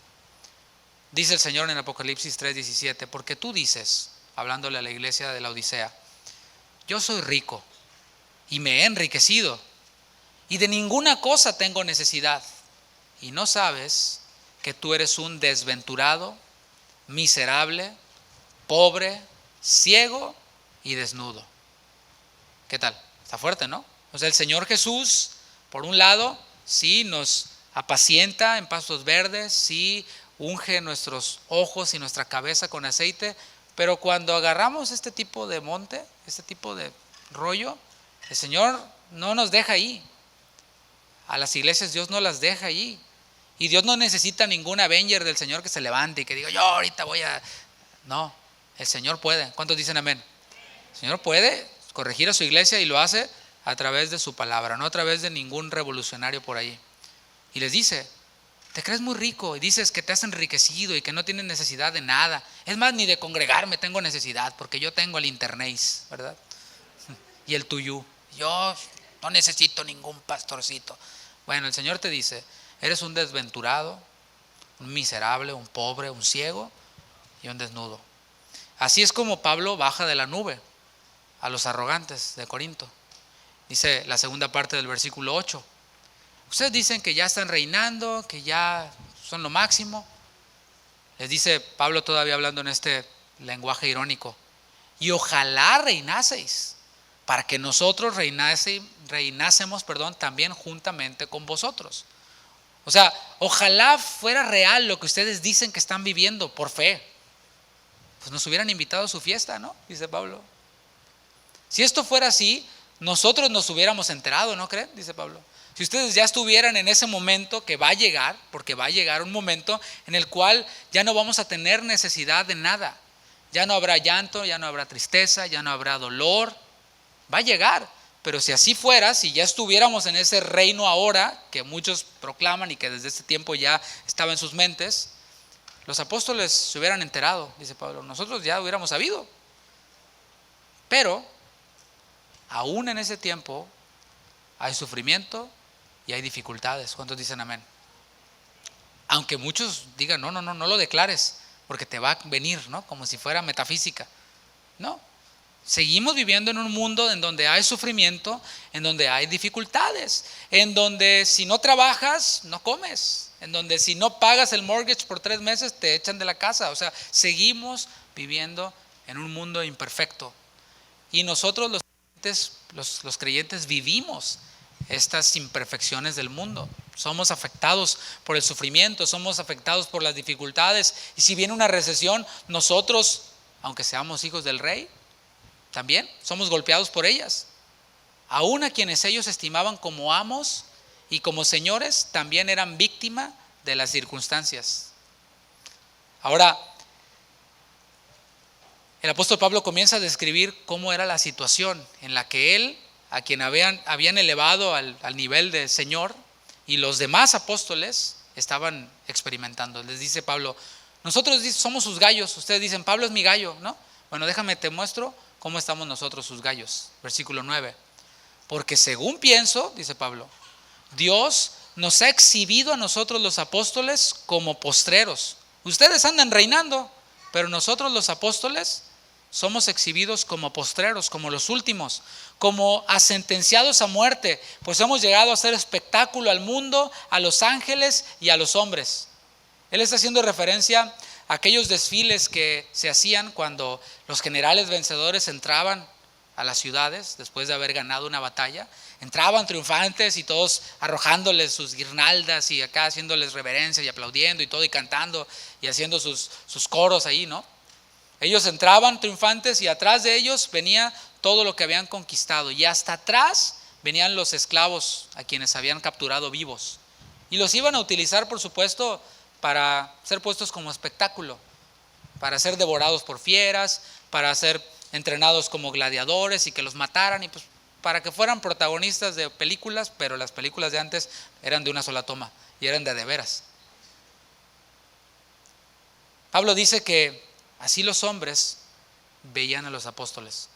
Dice el Señor en Apocalipsis 3, 17, porque tú dices, hablándole a la iglesia de la Odisea, yo soy rico y me he enriquecido y de ninguna cosa tengo necesidad. Y no sabes que tú eres un desventurado, miserable, pobre, ciego y desnudo. ¿Qué tal? Está fuerte, ¿no? O sea, el Señor Jesús, por un lado, sí nos apacienta en pastos verdes, sí unge nuestros ojos y nuestra cabeza con aceite, pero cuando agarramos este tipo de monte, este tipo de rollo, el Señor no nos deja ahí. A las iglesias Dios no las deja allí. Y Dios no necesita ningún Avenger del Señor que se levante y que diga, yo ahorita voy a... No, el Señor puede. ¿Cuántos dicen amén? El Señor puede corregir a su iglesia y lo hace a través de su palabra, no a través de ningún revolucionario por ahí. Y les dice, te crees muy rico y dices que te has enriquecido y que no tienes necesidad de nada. Es más, ni de congregarme tengo necesidad porque yo tengo el internet, ¿verdad? Y el tuyú. Yo no necesito ningún pastorcito. Bueno, el Señor te dice, eres un desventurado, un miserable, un pobre, un ciego y un desnudo. Así es como Pablo baja de la nube a los arrogantes de Corinto. Dice la segunda parte del versículo 8. Ustedes dicen que ya están reinando, que ya son lo máximo. Les dice Pablo todavía hablando en este lenguaje irónico. Y ojalá reinaseis, para que nosotros reinásemos también juntamente con vosotros. O sea, ojalá fuera real lo que ustedes dicen que están viviendo por fe. Pues nos hubieran invitado a su fiesta, ¿no? Dice Pablo. Si esto fuera así, nosotros nos hubiéramos enterado, ¿no creen? Dice Pablo. Si ustedes ya estuvieran en ese momento que va a llegar, porque va a llegar un momento en el cual ya no vamos a tener necesidad de nada. Ya no habrá llanto, ya no habrá tristeza, ya no habrá dolor. Va a llegar, pero si así fuera, si ya estuviéramos en ese reino ahora, que muchos proclaman y que desde este tiempo ya estaba en sus mentes, los apóstoles se hubieran enterado, dice Pablo, nosotros ya hubiéramos sabido. Pero, aún en ese tiempo, hay sufrimiento y hay dificultades. ¿Cuántos dicen amén? Aunque muchos digan, no lo declares, porque te va a venir, ¿no? Como si fuera metafísica. No. Seguimos viviendo en un mundo en donde hay sufrimiento, en donde hay dificultades, en donde si no trabajas, no comes, en donde si no pagas el mortgage por 3 meses, te echan de la casa. O sea, seguimos viviendo en un mundo imperfecto. Y nosotros los creyentes vivimos estas imperfecciones del mundo. Somos afectados por el sufrimiento, somos afectados por las dificultades. Y si viene una recesión, nosotros, aunque seamos hijos del rey, también somos golpeados por ellas. Aún a quienes ellos estimaban como amos y como señores también eran víctima de las circunstancias. Ahora, el apóstol Pablo comienza a describir cómo era la situación en la que él, a quien habían elevado al nivel de Señor, y los demás apóstoles estaban experimentando. Les dice Pablo, nosotros somos sus gallos. Ustedes dicen, Pablo es mi gallo, ¿no? Bueno, déjame te muestro cómo estamos nosotros sus gallos. Versículo 9. Porque según pienso, dice Pablo, Dios nos ha exhibido a nosotros los apóstoles como postreros. Ustedes andan reinando, pero nosotros los apóstoles somos exhibidos como postreros, como los últimos, como a sentenciados a muerte, pues hemos llegado a hacer espectáculo al mundo, a los ángeles y a los hombres. Él está haciendo referencia a aquellos desfiles que se hacían cuando los generales vencedores entraban a las ciudades después de haber ganado una batalla. Entraban triunfantes y todos arrojándoles sus guirnaldas y acá haciéndoles reverencia y aplaudiendo y todo y cantando y haciendo sus coros ahí, ¿no? Ellos entraban triunfantes y atrás de ellos venía todo lo que habían conquistado, y hasta atrás venían los esclavos a quienes habían capturado vivos, y los iban a utilizar, por supuesto, para ser puestos como espectáculo, para ser devorados por fieras, para ser entrenados como gladiadores y que los mataran, y pues para que fueran protagonistas de películas, pero las películas de antes eran de una sola toma y eran de veras. Pablo dice que así los hombres veían a los apóstoles.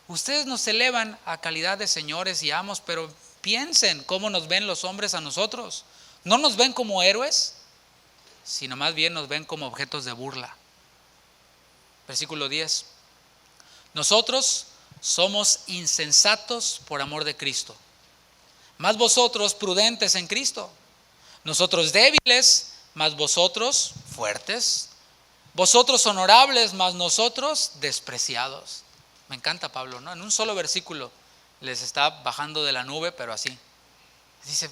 Ustedes nos elevan a calidad de señores y amos, pero piensen cómo nos ven los hombres a nosotros. No nos ven como héroes, sino más bien nos ven como objetos de burla. Versículo 10. Nosotros somos insensatos por amor de Cristo, mas vosotros prudentes en Cristo. Nosotros débiles, mas vosotros fuertes. Vosotros honorables, mas nosotros despreciados. Me encanta Pablo, ¿no? En un solo versículo les está bajando de la nube, pero así. Dice,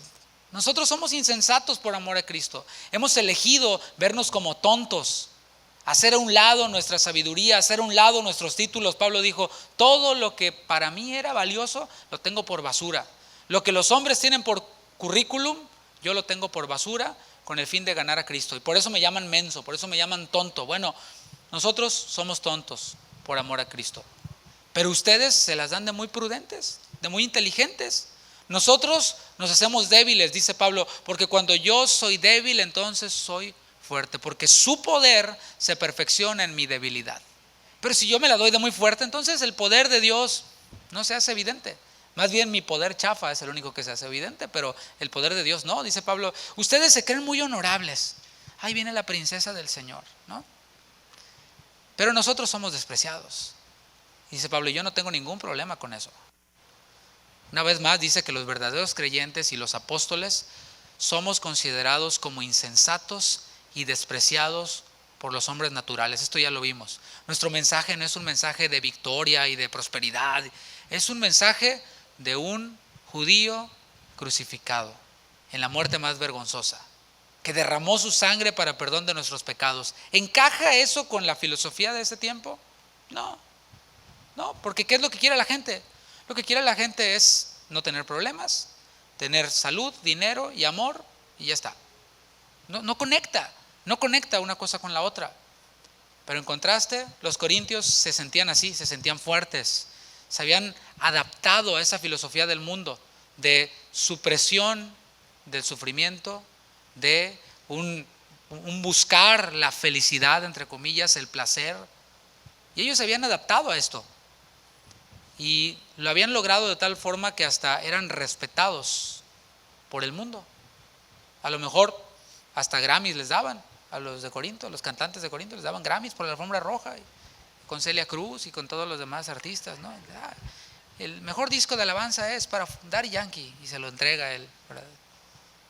nosotros somos insensatos por amor a Cristo. Hemos elegido vernos como tontos, hacer a un lado nuestra sabiduría, hacer a un lado nuestros títulos. Pablo dijo, todo lo que para mí era valioso, lo tengo por basura. Lo que los hombres tienen por currículum, yo lo tengo por basura, con el fin de ganar a Cristo. Y por eso me llaman menso, por eso me llaman tonto. Bueno, nosotros somos tontos por amor a Cristo. Pero ustedes se las dan de muy prudentes, de muy inteligentes. Nosotros nos hacemos débiles, dice Pablo, porque cuando yo soy débil, entonces soy fuerte, porque su poder se perfecciona en mi debilidad. Pero si yo me la doy de muy fuerte, entonces el poder de Dios no se hace evidente. Más bien mi poder chafa es el único que se hace evidente, pero el poder de Dios no, dice Pablo. Ustedes se creen muy honorables. Ahí viene la princesa del Señor, ¿no? Pero nosotros somos despreciados. Dice Pablo, yo no tengo ningún problema con eso. Una vez más dice que los verdaderos creyentes y los apóstoles somos considerados como insensatos y despreciados por los hombres naturales. Esto ya lo vimos. Nuestro mensaje no es un mensaje de victoria y de prosperidad. Es un mensaje de un judío crucificado en la muerte más vergonzosa, que derramó su sangre para perdón de nuestros pecados. ¿Encaja eso con la filosofía de ese tiempo? No, porque ¿qué es lo que quiere la gente? Lo que quiere la gente es no tener problemas, tener salud, dinero y amor, y ya está. No conecta una cosa con la otra. Pero en contraste, los corintios se sentían así, se sentían fuertes. Se habían adaptado a esa filosofía del mundo, de supresión del sufrimiento, de un buscar la felicidad, entre comillas, el placer. Y ellos se habían adaptado a esto. Y lo habían logrado de tal forma que hasta eran respetados por el mundo. A lo mejor hasta Grammys les daban a los de Corinto, los cantantes de Corinto les daban Grammys por la alfombra roja, con Celia Cruz y con todos los demás artistas, ¿no? El mejor disco de alabanza es para Daddy Yankee, y se lo entrega él, ¿verdad?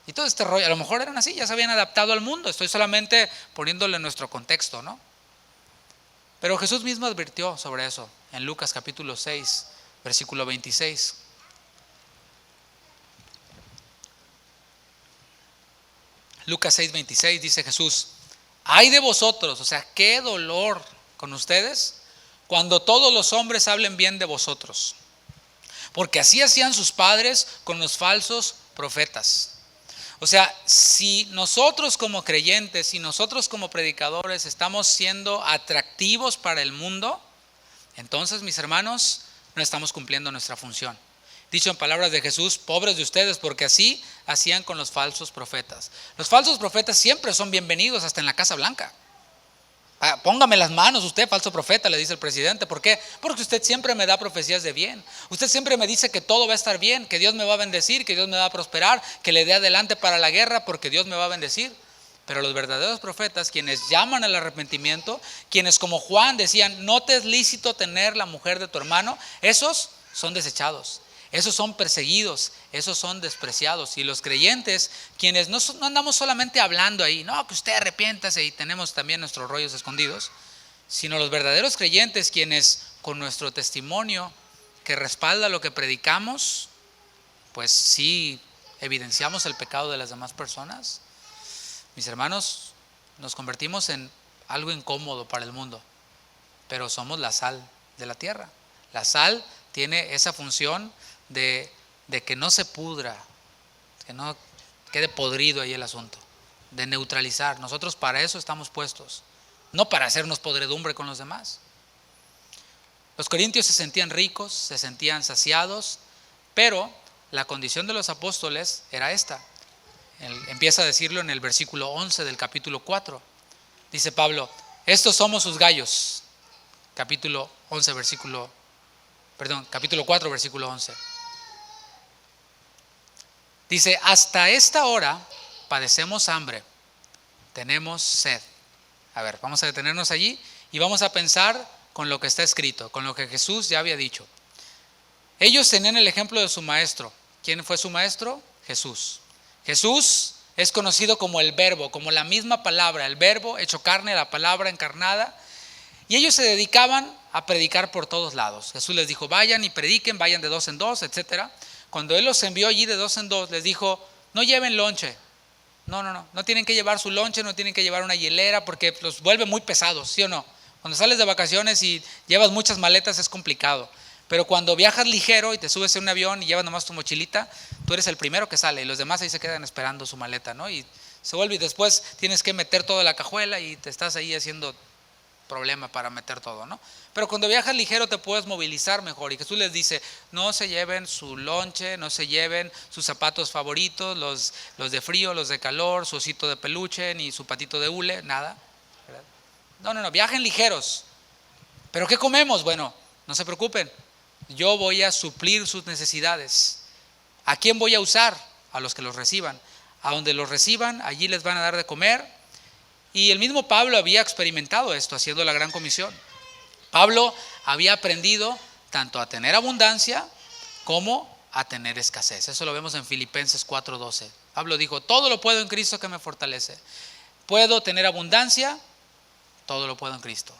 Y todo este rollo, a lo mejor eran así, ya se habían adaptado al mundo. Estoy solamente poniéndole en nuestro contexto, ¿no? Pero Jesús mismo advirtió sobre eso en Lucas capítulo 6, versículo 26. Lucas 6, 26 dice Jesús, ay de vosotros, o sea, qué dolor con ustedes cuando todos los hombres hablen bien de vosotros, porque así hacían sus padres con los falsos profetas. O sea, si nosotros como creyentes, si nosotros como predicadores estamos siendo atractivos para el mundo, entonces, mis hermanos, no estamos cumpliendo nuestra función. Dicho en palabras de Jesús, pobres de ustedes, porque así hacían con los falsos profetas. Los falsos profetas siempre son bienvenidos hasta en la Casa Blanca. Póngame las manos usted, falso profeta, le dice el presidente. ¿Por qué? Porque usted siempre me da profecías de bien. Usted siempre me dice que todo va a estar bien, que Dios me va a bendecir, que Dios me va a prosperar, que le dé adelante para la guerra porque Dios me va a bendecir. Pero los verdaderos profetas, quienes llaman al arrepentimiento, quienes como Juan decían, no te es lícito tener la mujer de tu hermano, esos son desechados. Esos son perseguidos, esos son despreciados. Y los creyentes, quienes no andamos solamente hablando ahí, no, que usted arrepiéntase y tenemos también nuestros rollos escondidos, sino los verdaderos creyentes, quienes con nuestro testimonio que respalda lo que predicamos, pues sí evidenciamos el pecado de las demás personas. Mis hermanos, nos convertimos en algo incómodo para el mundo, pero somos la sal de la tierra. La sal tiene esa función de que no se pudra, que no quede podrido ahí el asunto, de neutralizar. Nosotros para eso estamos puestos, no para hacernos podredumbre con los demás. Los corintios se sentían ricos, se sentían saciados, pero la condición de los apóstoles era esta. Empieza a decirlo en el versículo 11 del capítulo 4. Dice Pablo, estos somos sus gallos. Capítulo 4, versículo 11. Dice, hasta esta hora padecemos hambre, tenemos sed. A ver, vamos a detenernos allí y vamos a pensar con lo que está escrito, con lo que Jesús ya había dicho. Ellos tenían el ejemplo de su maestro. ¿Quién fue su maestro? Jesús. Jesús es conocido como el verbo, como la misma palabra, el verbo hecho carne, la palabra encarnada. Y ellos se dedicaban a predicar por todos lados. Jesús les dijo, vayan y prediquen, vayan de 2 en 2, etcétera. Cuando Él los envió allí de 2 en 2, les dijo, no lleven lonche. No tienen que llevar su lonche, no tienen que llevar una hielera porque los vuelve muy pesados, ¿sí o no? Cuando sales de vacaciones y llevas muchas maletas es complicado. Pero cuando viajas ligero y te subes en un avión y llevas nomás tu mochilita, tú eres el primero que sale y los demás ahí se quedan esperando su maleta, ¿no? Y se vuelve y después tienes que meter toda la cajuela y te estás ahí haciendo problema para meter todo, ¿no? Pero cuando viajas ligero te puedes movilizar mejor. Y Jesús les dice, no se lleven su lonche, no se lleven sus zapatos favoritos, los de frío, los de calor, su osito de peluche, ni su patito de hule, nada. No, viajen ligeros. ¿Pero qué comemos? Bueno, no se preocupen, yo voy a suplir sus necesidades. ¿A quién voy a usar? A los que los reciban. A donde los reciban, allí les van a dar de comer. Y el mismo Pablo había experimentado esto haciendo la gran comisión. Pablo había aprendido tanto a tener abundancia como a tener escasez. Eso lo vemos en Filipenses 4:12. Pablo dijo, todo lo puedo en Cristo que me fortalece. Puedo tener abundancia, todo lo puedo en Cristo.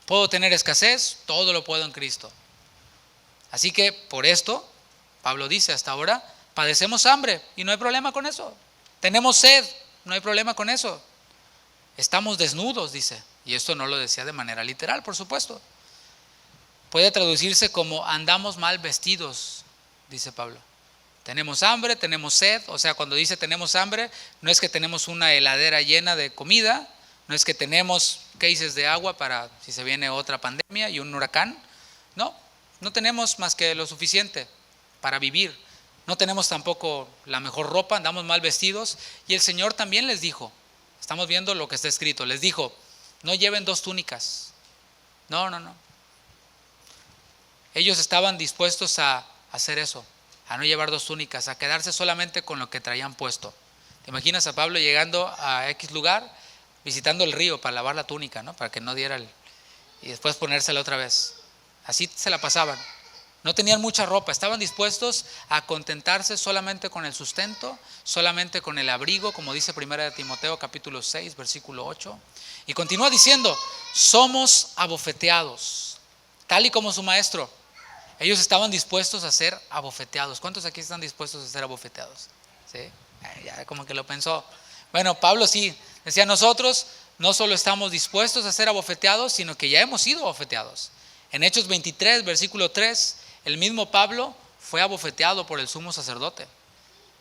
Puedo tener escasez, todo lo puedo en Cristo. Así que por esto, Pablo dice, hasta ahora padecemos hambre y no hay problema con eso. Tenemos sed, no hay problema con eso. Estamos desnudos, dice. Y esto no lo decía de manera literal, por supuesto. Puede traducirse como andamos mal vestidos, dice Pablo. Tenemos hambre, tenemos sed. O sea, cuando dice tenemos hambre, no es que tenemos una heladera llena de comida, no es que tenemos cases de agua para si se viene otra pandemia y un huracán. No tenemos más que lo suficiente para vivir. No tenemos tampoco la mejor ropa, andamos mal vestidos. Y el Señor también les dijo, estamos viendo lo que está escrito, les dijo, no lleven 2 túnicas. No. Ellos estaban dispuestos a hacer eso, a no llevar 2 túnicas, a quedarse solamente con lo que traían puesto. ¿Te imaginas a Pablo llegando a X lugar, visitando el río para lavar la túnica, ¿no? Para que no diera y después ponérsela otra vez? Así se la pasaban. No tenían mucha ropa, estaban dispuestos a contentarse solamente con el sustento, solamente con el abrigo, como dice 1 Timoteo capítulo 6, versículo 8. Y continúa diciendo, somos abofeteados, tal y como su maestro. Ellos estaban dispuestos a ser abofeteados. ¿Cuántos aquí están dispuestos a ser abofeteados? ¿Sí? Ya como que lo pensó. Bueno, Pablo sí, decía, nosotros no solo estamos dispuestos a ser abofeteados, sino que ya hemos sido abofeteados. En Hechos 23, versículo 3, el mismo Pablo fue abofeteado por el sumo sacerdote.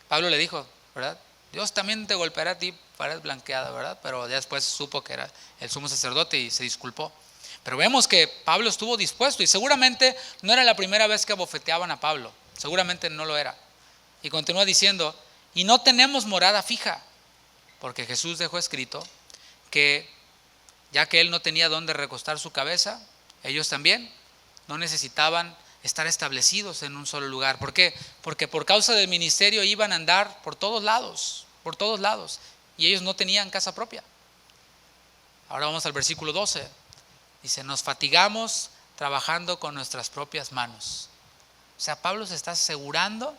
Pablo le dijo, ¿verdad? Dios también te golpeará a ti, pared blanqueada, ¿verdad? Pero ya después supo que era el sumo sacerdote y se disculpó. Pero vemos que Pablo estuvo dispuesto y seguramente no era la primera vez que abofeteaban a Pablo. Seguramente no lo era. Y continúa diciendo, y no tenemos morada fija, porque Jesús dejó escrito que ya que él no tenía dónde recostar su cabeza, ellos también no necesitaban estar establecidos en un solo lugar. ¿Por qué? Porque por causa del ministerio iban a andar por todos lados, y ellos no tenían casa propia. Ahora vamos al versículo 12. Dice, nos fatigamos trabajando con nuestras propias manos. O sea, Pablo se está asegurando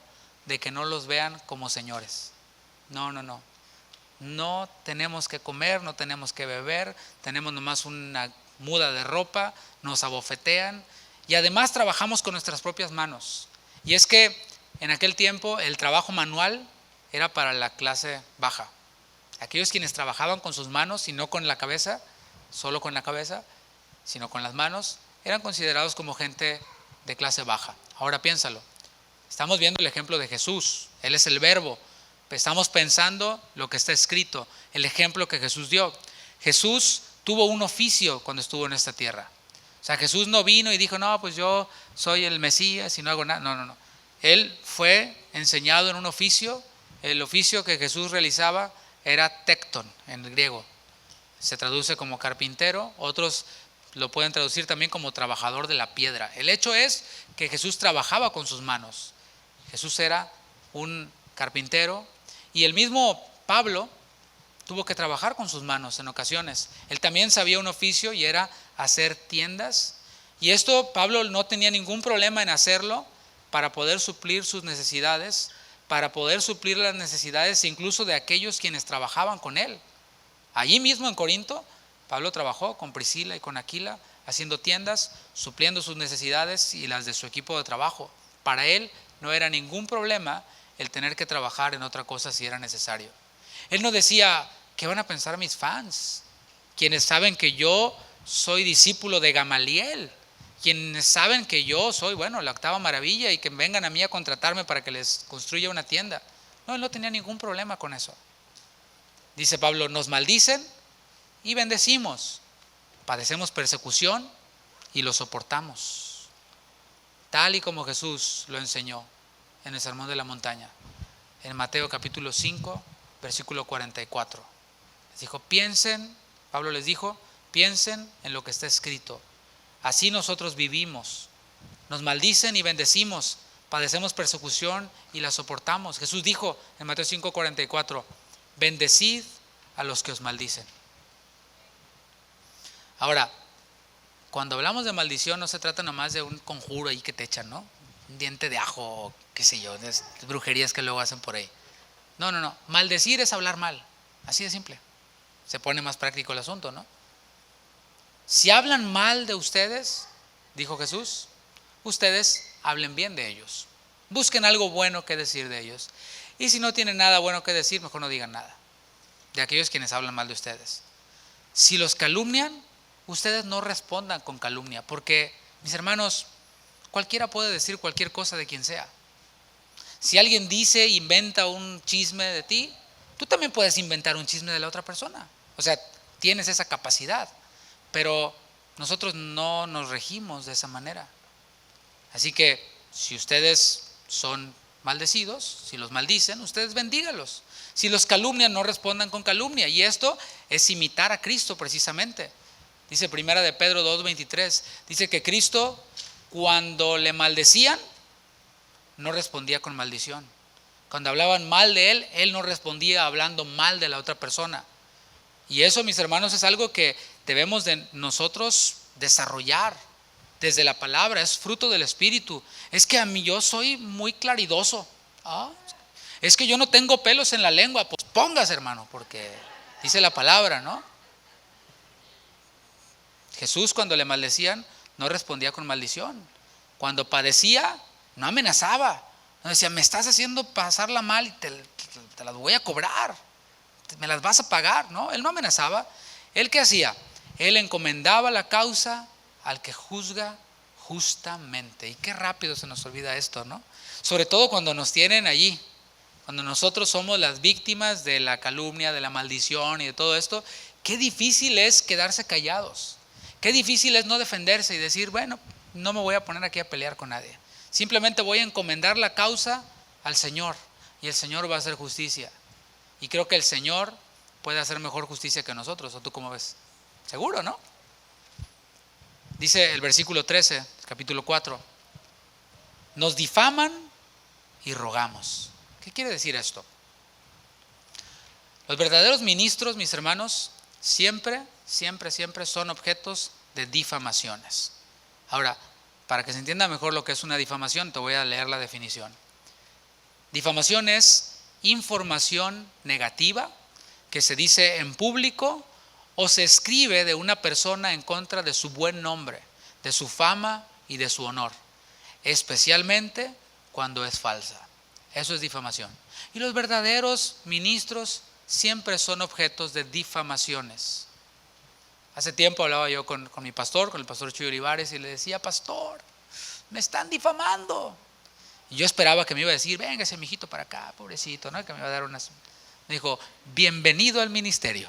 de que no los vean como señores. No. No tenemos que comer, no tenemos que beber, tenemos nomás una muda de ropa, nos abofetean y además trabajamos con nuestras propias manos. Y es que en aquel tiempo el trabajo manual era para la clase baja. Aquellos quienes trabajaban con sus manos y no con la cabeza, solo con la cabeza, sino con las manos, eran considerados como gente de clase baja. Ahora piénsalo, estamos viendo el ejemplo de Jesús, Él es el verbo. Estamos pensando lo que está escrito, el ejemplo que Jesús dio. Jesús tuvo un oficio cuando estuvo en esta tierra. O sea, Jesús no vino y dijo, no, pues yo soy el Mesías y no hago nada. No. Él fue enseñado en un oficio. El oficio que Jesús realizaba era tecton en el griego. Se traduce como carpintero, otros lo pueden traducir también como trabajador de la piedra. El hecho es que Jesús trabajaba con sus manos. Jesús era un carpintero. Y el mismo Pablo tuvo que trabajar con sus manos en ocasiones. Él también sabía un oficio y era hacer tiendas. Y esto Pablo no tenía ningún problema en hacerlo para poder suplir sus necesidades, para poder suplir las necesidades incluso de aquellos quienes trabajaban con él. Allí mismo en Corinto, Pablo trabajó con Priscila y con Aquila haciendo tiendas, supliendo sus necesidades y las de su equipo de trabajo. Para él no era ningún problema el tener que trabajar en otra cosa si era necesario. Él no decía, ¿qué van a pensar mis fans? Quienes saben que yo soy discípulo de Gamaliel, quienes saben que yo soy, la octava maravilla y que vengan a mí a contratarme para que les construya una tienda. No, él no tenía ningún problema con eso. Dice Pablo, nos maldicen y bendecimos, padecemos persecución y lo soportamos, tal y como Jesús lo enseñó en el Sermón de la Montaña, en Mateo capítulo 5, versículo 44. Les dijo, Pablo les dijo, piensen en lo que está escrito. Así nosotros vivimos. Nos maldicen y bendecimos, padecemos persecución y la soportamos. Jesús dijo en Mateo 5, 44, bendecid a los que os maldicen. Ahora, cuando hablamos de maldición no se trata nomás de un conjuro ahí que te echan, ¿no? Un diente de ajo, qué sé yo, de brujerías que luego hacen por ahí. No. Maldecir es hablar mal. Así de simple. Se pone más práctico el asunto, ¿no? Si hablan mal de ustedes, dijo Jesús, ustedes hablen bien de ellos. Busquen algo bueno que decir de ellos. Y si no tienen nada bueno que decir, mejor no digan nada de aquellos quienes hablan mal de ustedes. Si los calumnian, ustedes no respondan con calumnia, porque, mis hermanos, cualquiera puede decir cualquier cosa de quien sea. Si alguien inventa un chisme de ti, tú también puedes inventar un chisme de la otra persona. O sea, tienes esa capacidad, pero nosotros no nos regimos de esa manera. Así que si ustedes son maldecidos, si los maldicen, ustedes bendígalos. Si los calumnian, no respondan con calumnia. Y esto es imitar a Cristo precisamente. Dice primera de Pedro 2:23, dice que Cristo, cuando le maldecían, no respondía con maldición. Cuando hablaban mal de él, él no respondía hablando mal de la otra persona. Y eso, mis hermanos, es algo que debemos de nosotros desarrollar desde la palabra, es fruto del Espíritu. Es que a mí yo soy muy claridoso. Es que yo no tengo pelos en la lengua. Pues póngase, hermano, porque dice la palabra, ¿no? Jesús, cuando le maldecían, no respondía con maldición. Cuando padecía, no amenazaba. No decía, me estás haciendo pasarla mal y te las voy a cobrar. Me las vas a pagar, ¿no? Él no amenazaba. ¿Él qué hacía? Él encomendaba la causa al que juzga justamente. Y qué rápido se nos olvida esto, ¿no? Sobre todo cuando nos tienen allí, Cuando nosotros somos las víctimas de la calumnia, de la maldición y de todo esto, qué difícil es quedarse callados. Qué difícil es no defenderse y decir, bueno, no me voy a poner aquí a pelear con nadie. Simplemente voy a encomendar la causa al Señor y el Señor va a hacer justicia. Y creo que el Señor puede hacer mejor justicia que nosotros. ¿O tú cómo ves? Seguro, ¿no? Dice el versículo 13, capítulo 4. Nos difaman y rogamos. ¿Qué quiere decir esto? Los verdaderos ministros, mis hermanos, siempre son objetos de difamaciones. Ahora, para que se entienda mejor lo que es una difamación, te voy a leer la definición. Difamación es información negativa que se dice en público o se escribe de una persona en contra de su buen nombre, de su fama y de su honor, especialmente cuando es falsa. Eso es difamación. Y los verdaderos ministros siempre son objetos de difamaciones. Hace tiempo hablaba yo con mi pastor, con el pastor Chuy Olivares, y le decía, pastor, me están difamando. Y yo esperaba que me iba a decir, véngase mijito para acá, pobrecito, ¿no? Que me iba a dar unas. Me dijo, bienvenido al ministerio.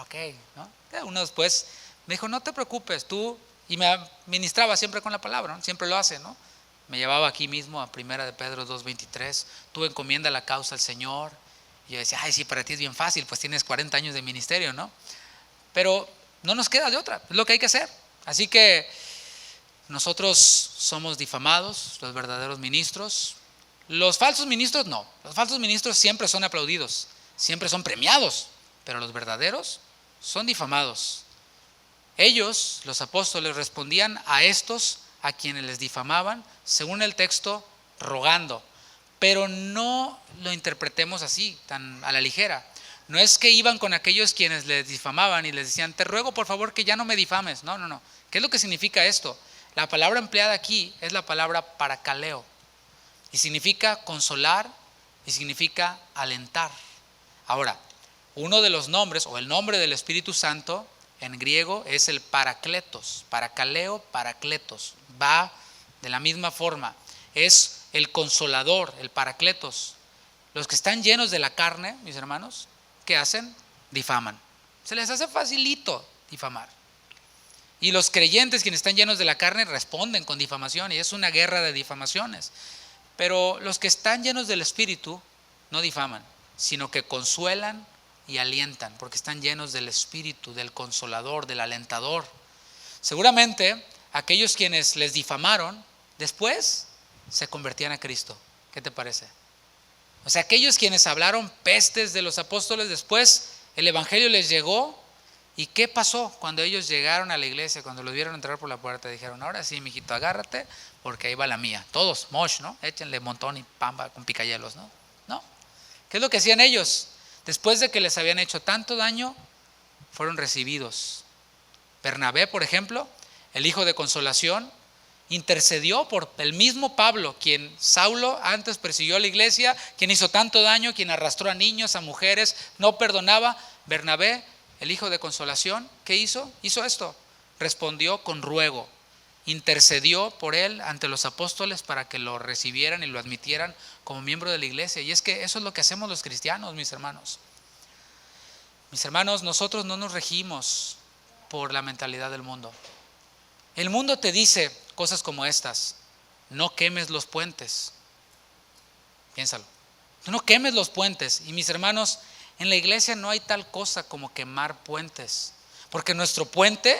Ok, ¿no? Uno después me dijo, no te preocupes, tú, y me ministraba siempre con la palabra, ¿no? Siempre lo hace, ¿no? Me llevaba aquí mismo a 1 de Pedro 2:23, tú encomienda la causa al Señor. Y yo decía, ay, sí, para ti es bien fácil, pues tienes 40 años de ministerio, ¿no? Pero no nos queda de otra, es lo que hay que hacer. Así que nosotros somos difamados, los verdaderos ministros. Los falsos ministros no, los falsos ministros siempre son aplaudidos, siempre son premiados, pero los verdaderos son difamados. Ellos, los apóstoles, respondían a estos a quienes les difamaban, según el texto, rogando. Pero no lo interpretemos así, tan a la ligera. No es que iban con aquellos quienes les difamaban y les decían, te ruego por favor que ya no me difames. No. ¿Qué es lo que significa esto? La palabra empleada aquí es la palabra parakaleo. Y significa consolar y significa alentar. Ahora, uno de los nombres o el nombre del Espíritu Santo en griego es el parakletos. Parakaleo, parakletos. Va de la misma forma. Es el consolador, el parakletos. Los que están llenos de la carne, mis hermanos, ¿qué hacen? Difaman. Se les hace facilito difamar. Y los creyentes, quienes están llenos de la carne, responden con difamación. Y es una guerra de difamaciones. Pero los que están llenos del Espíritu no difaman, sino que consuelan y alientan, porque están llenos del Espíritu, del Consolador, del Alentador. Seguramente aquellos quienes les difamaron, después se convertían a Cristo. ¿Qué te parece? O sea, aquellos quienes hablaron pestes de los apóstoles, después el Evangelio les llegó. ¿Y qué pasó cuando ellos llegaron a la iglesia? Cuando los vieron entrar por la puerta, dijeron, ahora sí, mijito, agárrate, porque ahí va la mía. Todos, mosh, ¿no? Échenle montón y pamba con picayelos, ¿no? ¿No? ¿Qué es lo que hacían ellos? Después de que les habían hecho tanto daño, fueron recibidos. Bernabé, por ejemplo, el hijo de consolación, intercedió por el mismo Pablo, quien Saulo antes persiguió a la iglesia, quien hizo tanto daño, quien arrastró a niños, a mujeres, no perdonaba. Bernabé, el hijo de consolación, ¿qué hizo? Hizo esto, respondió con ruego, intercedió por él ante los apóstoles para que lo recibieran y lo admitieran como miembro de la iglesia. Y es que eso es lo que hacemos los cristianos, mis hermanos. Mis hermanos, nosotros no nos regimos por la mentalidad del mundo. El mundo te dice cosas como estas: no quemes los puentes. Piénsalo. Tú no quemes los puentes. Y mis hermanos, en la iglesia no hay tal cosa como quemar puentes, porque nuestro puente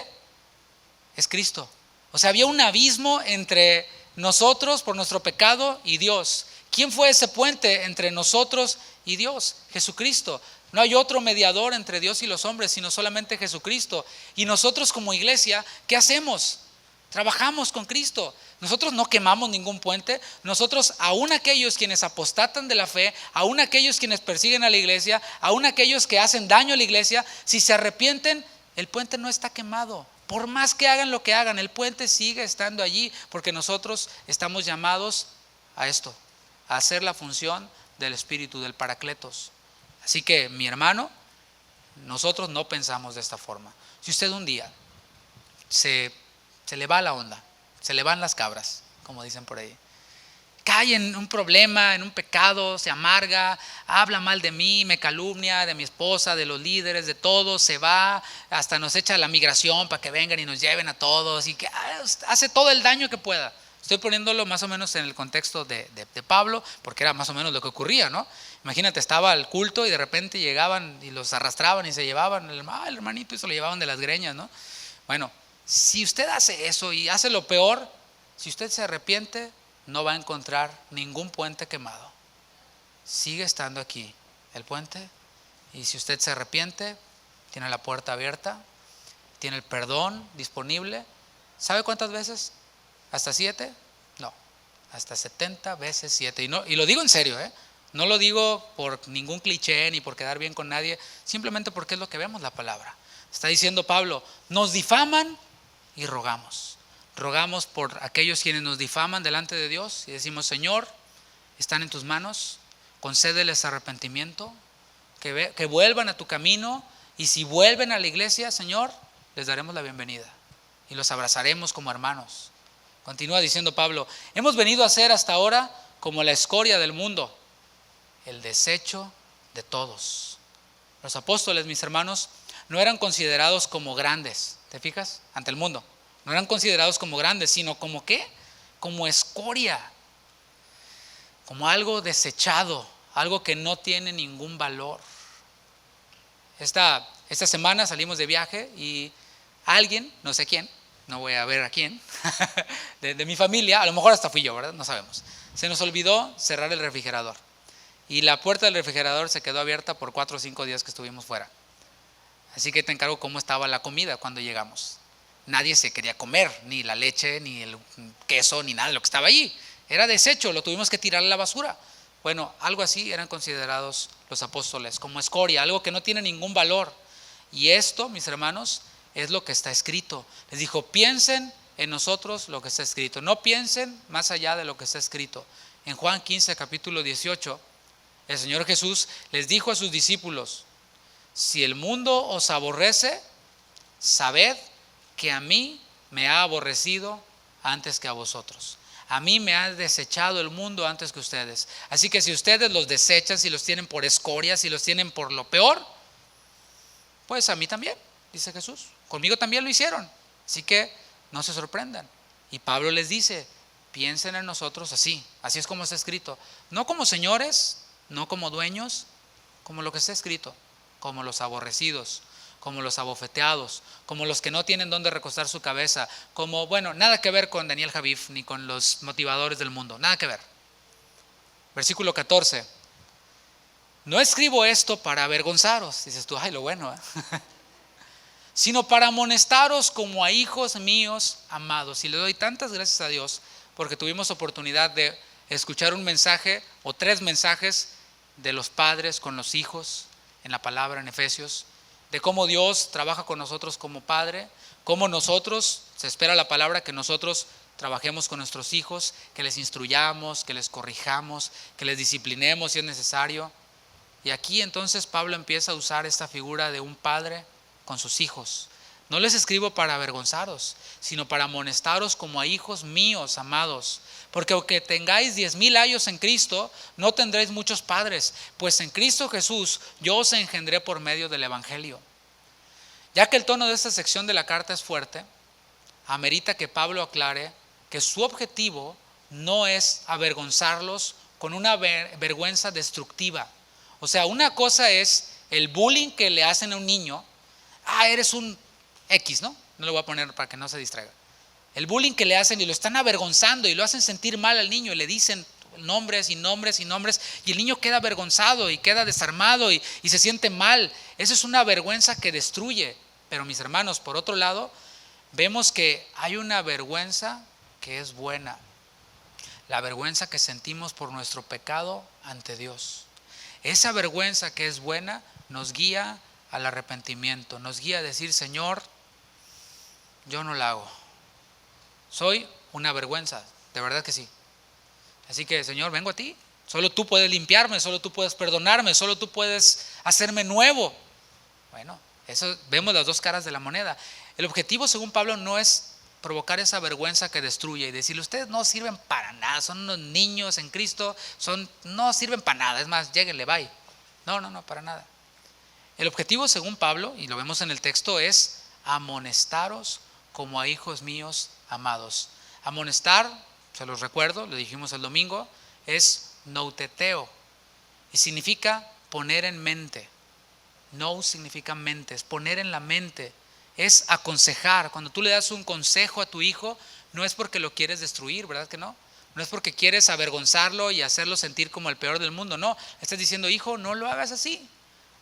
es Cristo. O sea, había un abismo entre nosotros por nuestro pecado y Dios. ¿Quién fue ese puente entre nosotros y Dios? Jesucristo. No hay otro mediador entre Dios y los hombres, sino solamente Jesucristo. Y nosotros como iglesia, ¿qué hacemos? Trabajamos con Cristo. Nosotros no quemamos ningún puente. Nosotros, aún aquellos quienes apostatan de la fe, aún aquellos quienes persiguen a la iglesia, aún aquellos que hacen daño a la iglesia, si se arrepienten, el puente no está quemado. Por más que hagan lo que hagan, el puente sigue estando allí, porque nosotros estamos llamados a esto, a hacer la función del Espíritu, del Paracletos. Así que, mi hermano, nosotros no pensamos de esta forma. Si usted un día se le va la onda, se le van las cabras, como dicen por ahí, cae en un problema, en un pecado, se amarga, habla mal de mí, me calumnia, de mi esposa, de los líderes, de todos, se va, hasta nos echa la migración para que vengan y nos lleven a todos y que hace todo el daño que pueda. Estoy poniéndolo más o menos en el contexto de Pablo, porque era más o menos lo que ocurría, ¿no? Imagínate, estaba el culto y de repente llegaban y los arrastraban y se llevaban el hermanito y se lo llevaban de las greñas, ¿no? Bueno, si usted hace eso y hace lo peor, si usted se arrepiente, no va a encontrar ningún puente quemado. Sigue estando aquí el puente, y si usted se arrepiente, tiene la puerta abierta, tiene el perdón disponible. ¿Sabe cuántas veces? ¿Hasta 7? No, hasta 70 veces 7. Y lo digo en serio, no lo digo por ningún cliché ni por quedar bien con nadie, simplemente porque es lo que vemos la palabra. Está diciendo Pablo, nos difaman y rogamos. Rogamos por aquellos quienes nos difaman delante de Dios y decimos, Señor, están en tus manos, concédeles arrepentimiento, que vuelvan a tu camino, y si vuelven a la iglesia, Señor, les daremos la bienvenida y los abrazaremos como hermanos. Continúa diciendo Pablo, hemos venido a ser hasta ahora como la escoria del mundo, el desecho de todos. Los apóstoles, mis hermanos, no eran considerados como grandes, ¿te fijas? Ante el mundo. No eran considerados como grandes, sino como ¿qué? Como escoria, como algo desechado, algo que no tiene ningún valor. Esta semana salimos de viaje y alguien, no sé quién, no voy a ver a quién, de mi familia, a lo mejor hasta fui yo, ¿verdad? No sabemos. Se nos olvidó cerrar el refrigerador y la puerta del refrigerador se quedó abierta por 4 o 5 días que estuvimos fuera. Así que te encargo cómo estaba la comida cuando llegamos. Nadie se quería comer, ni la leche, ni el queso, ni nada de lo que estaba allí. Era desecho, lo tuvimos que tirar a la basura. Bueno, algo así eran considerados los apóstoles, como escoria, algo que no tiene ningún valor. Y esto, mis hermanos, es lo que está escrito. Les dijo, piensen en nosotros lo que está escrito. No piensen más allá de lo que está escrito. En Juan 15, capítulo 18, el Señor Jesús les dijo a sus discípulos, si el mundo os aborrece, sabed que a mí me ha aborrecido antes que a vosotros. A mí me ha desechado el mundo antes que ustedes. Así que si ustedes los desechan, si los tienen por escoria, si los tienen por lo peor, pues a mí también, dice Jesús. Conmigo también lo hicieron. Así que no se sorprendan. Y Pablo les dice, piensen en nosotros así es como está escrito. No como señores, no como dueños, como lo que está escrito, como los aborrecidos, como los abofeteados, como los que no tienen dónde recostar su cabeza, como, bueno, nada que ver con Daniel Javif ni con los motivadores del mundo, nada que ver. Versículo 14. No escribo esto para avergonzaros, dices tú, ay, lo bueno, sino para amonestaros como a hijos míos amados. Y le doy tantas gracias a Dios porque tuvimos oportunidad de escuchar un mensaje o 3 mensajes de los padres con los hijos en la palabra en Efesios, de cómo Dios trabaja con nosotros como padre, cómo nosotros, se espera la palabra que nosotros trabajemos con nuestros hijos, que les instruyamos, que les corrijamos, que les disciplinemos si es necesario. Y aquí entonces Pablo empieza a usar esta figura de un padre con sus hijos. No les escribo para avergonzaros, sino para amonestaros como a hijos míos amados. Porque aunque tengáis 10,000 años en Cristo, no tendréis muchos padres, pues en Cristo Jesús yo os engendré por medio del Evangelio. Ya que el tono de esta sección de la carta es fuerte, amerita que Pablo aclare que su objetivo no es avergonzarlos con una vergüenza destructiva. O sea, una cosa es el bullying que le hacen a un niño. Eres un X, ¿no? No le voy a poner para que no se distraiga. El bullying que le hacen y lo están avergonzando y lo hacen sentir mal al niño y le dicen nombres y nombres y nombres y el niño queda avergonzado y queda desarmado y se siente mal. Eso es una vergüenza que destruye. Pero mis hermanos, por otro lado, vemos que hay una vergüenza que es buena. La vergüenza que sentimos por nuestro pecado ante Dios. Esa vergüenza que es buena nos guía al arrepentimiento, nos guía a decir, Señor, yo no la hago. Soy una vergüenza, de verdad que sí. Así que, Señor, vengo a ti. Solo tú puedes limpiarme, solo tú puedes perdonarme, solo tú puedes hacerme nuevo. Bueno, eso vemos las dos caras de la moneda. El objetivo, según Pablo, no es provocar esa vergüenza que destruye y decirle, ustedes no sirven para nada, son unos niños en Cristo, no sirven para nada, es más, lléguenle, bye. No, para nada. El objetivo, según Pablo, y lo vemos en el texto, es amonestaros como a hijos míos amados. Amonestar, se los recuerdo, lo dijimos el domingo, es nouteteo y significa poner en mente. No significa mente, es poner en la mente, es aconsejar. Cuando tú le das un consejo a tu hijo, no es porque lo quieres destruir, ¿verdad que no? No es porque quieres avergonzarlo y hacerlo sentir como el peor del mundo, no. Estás diciendo, hijo, no lo hagas así,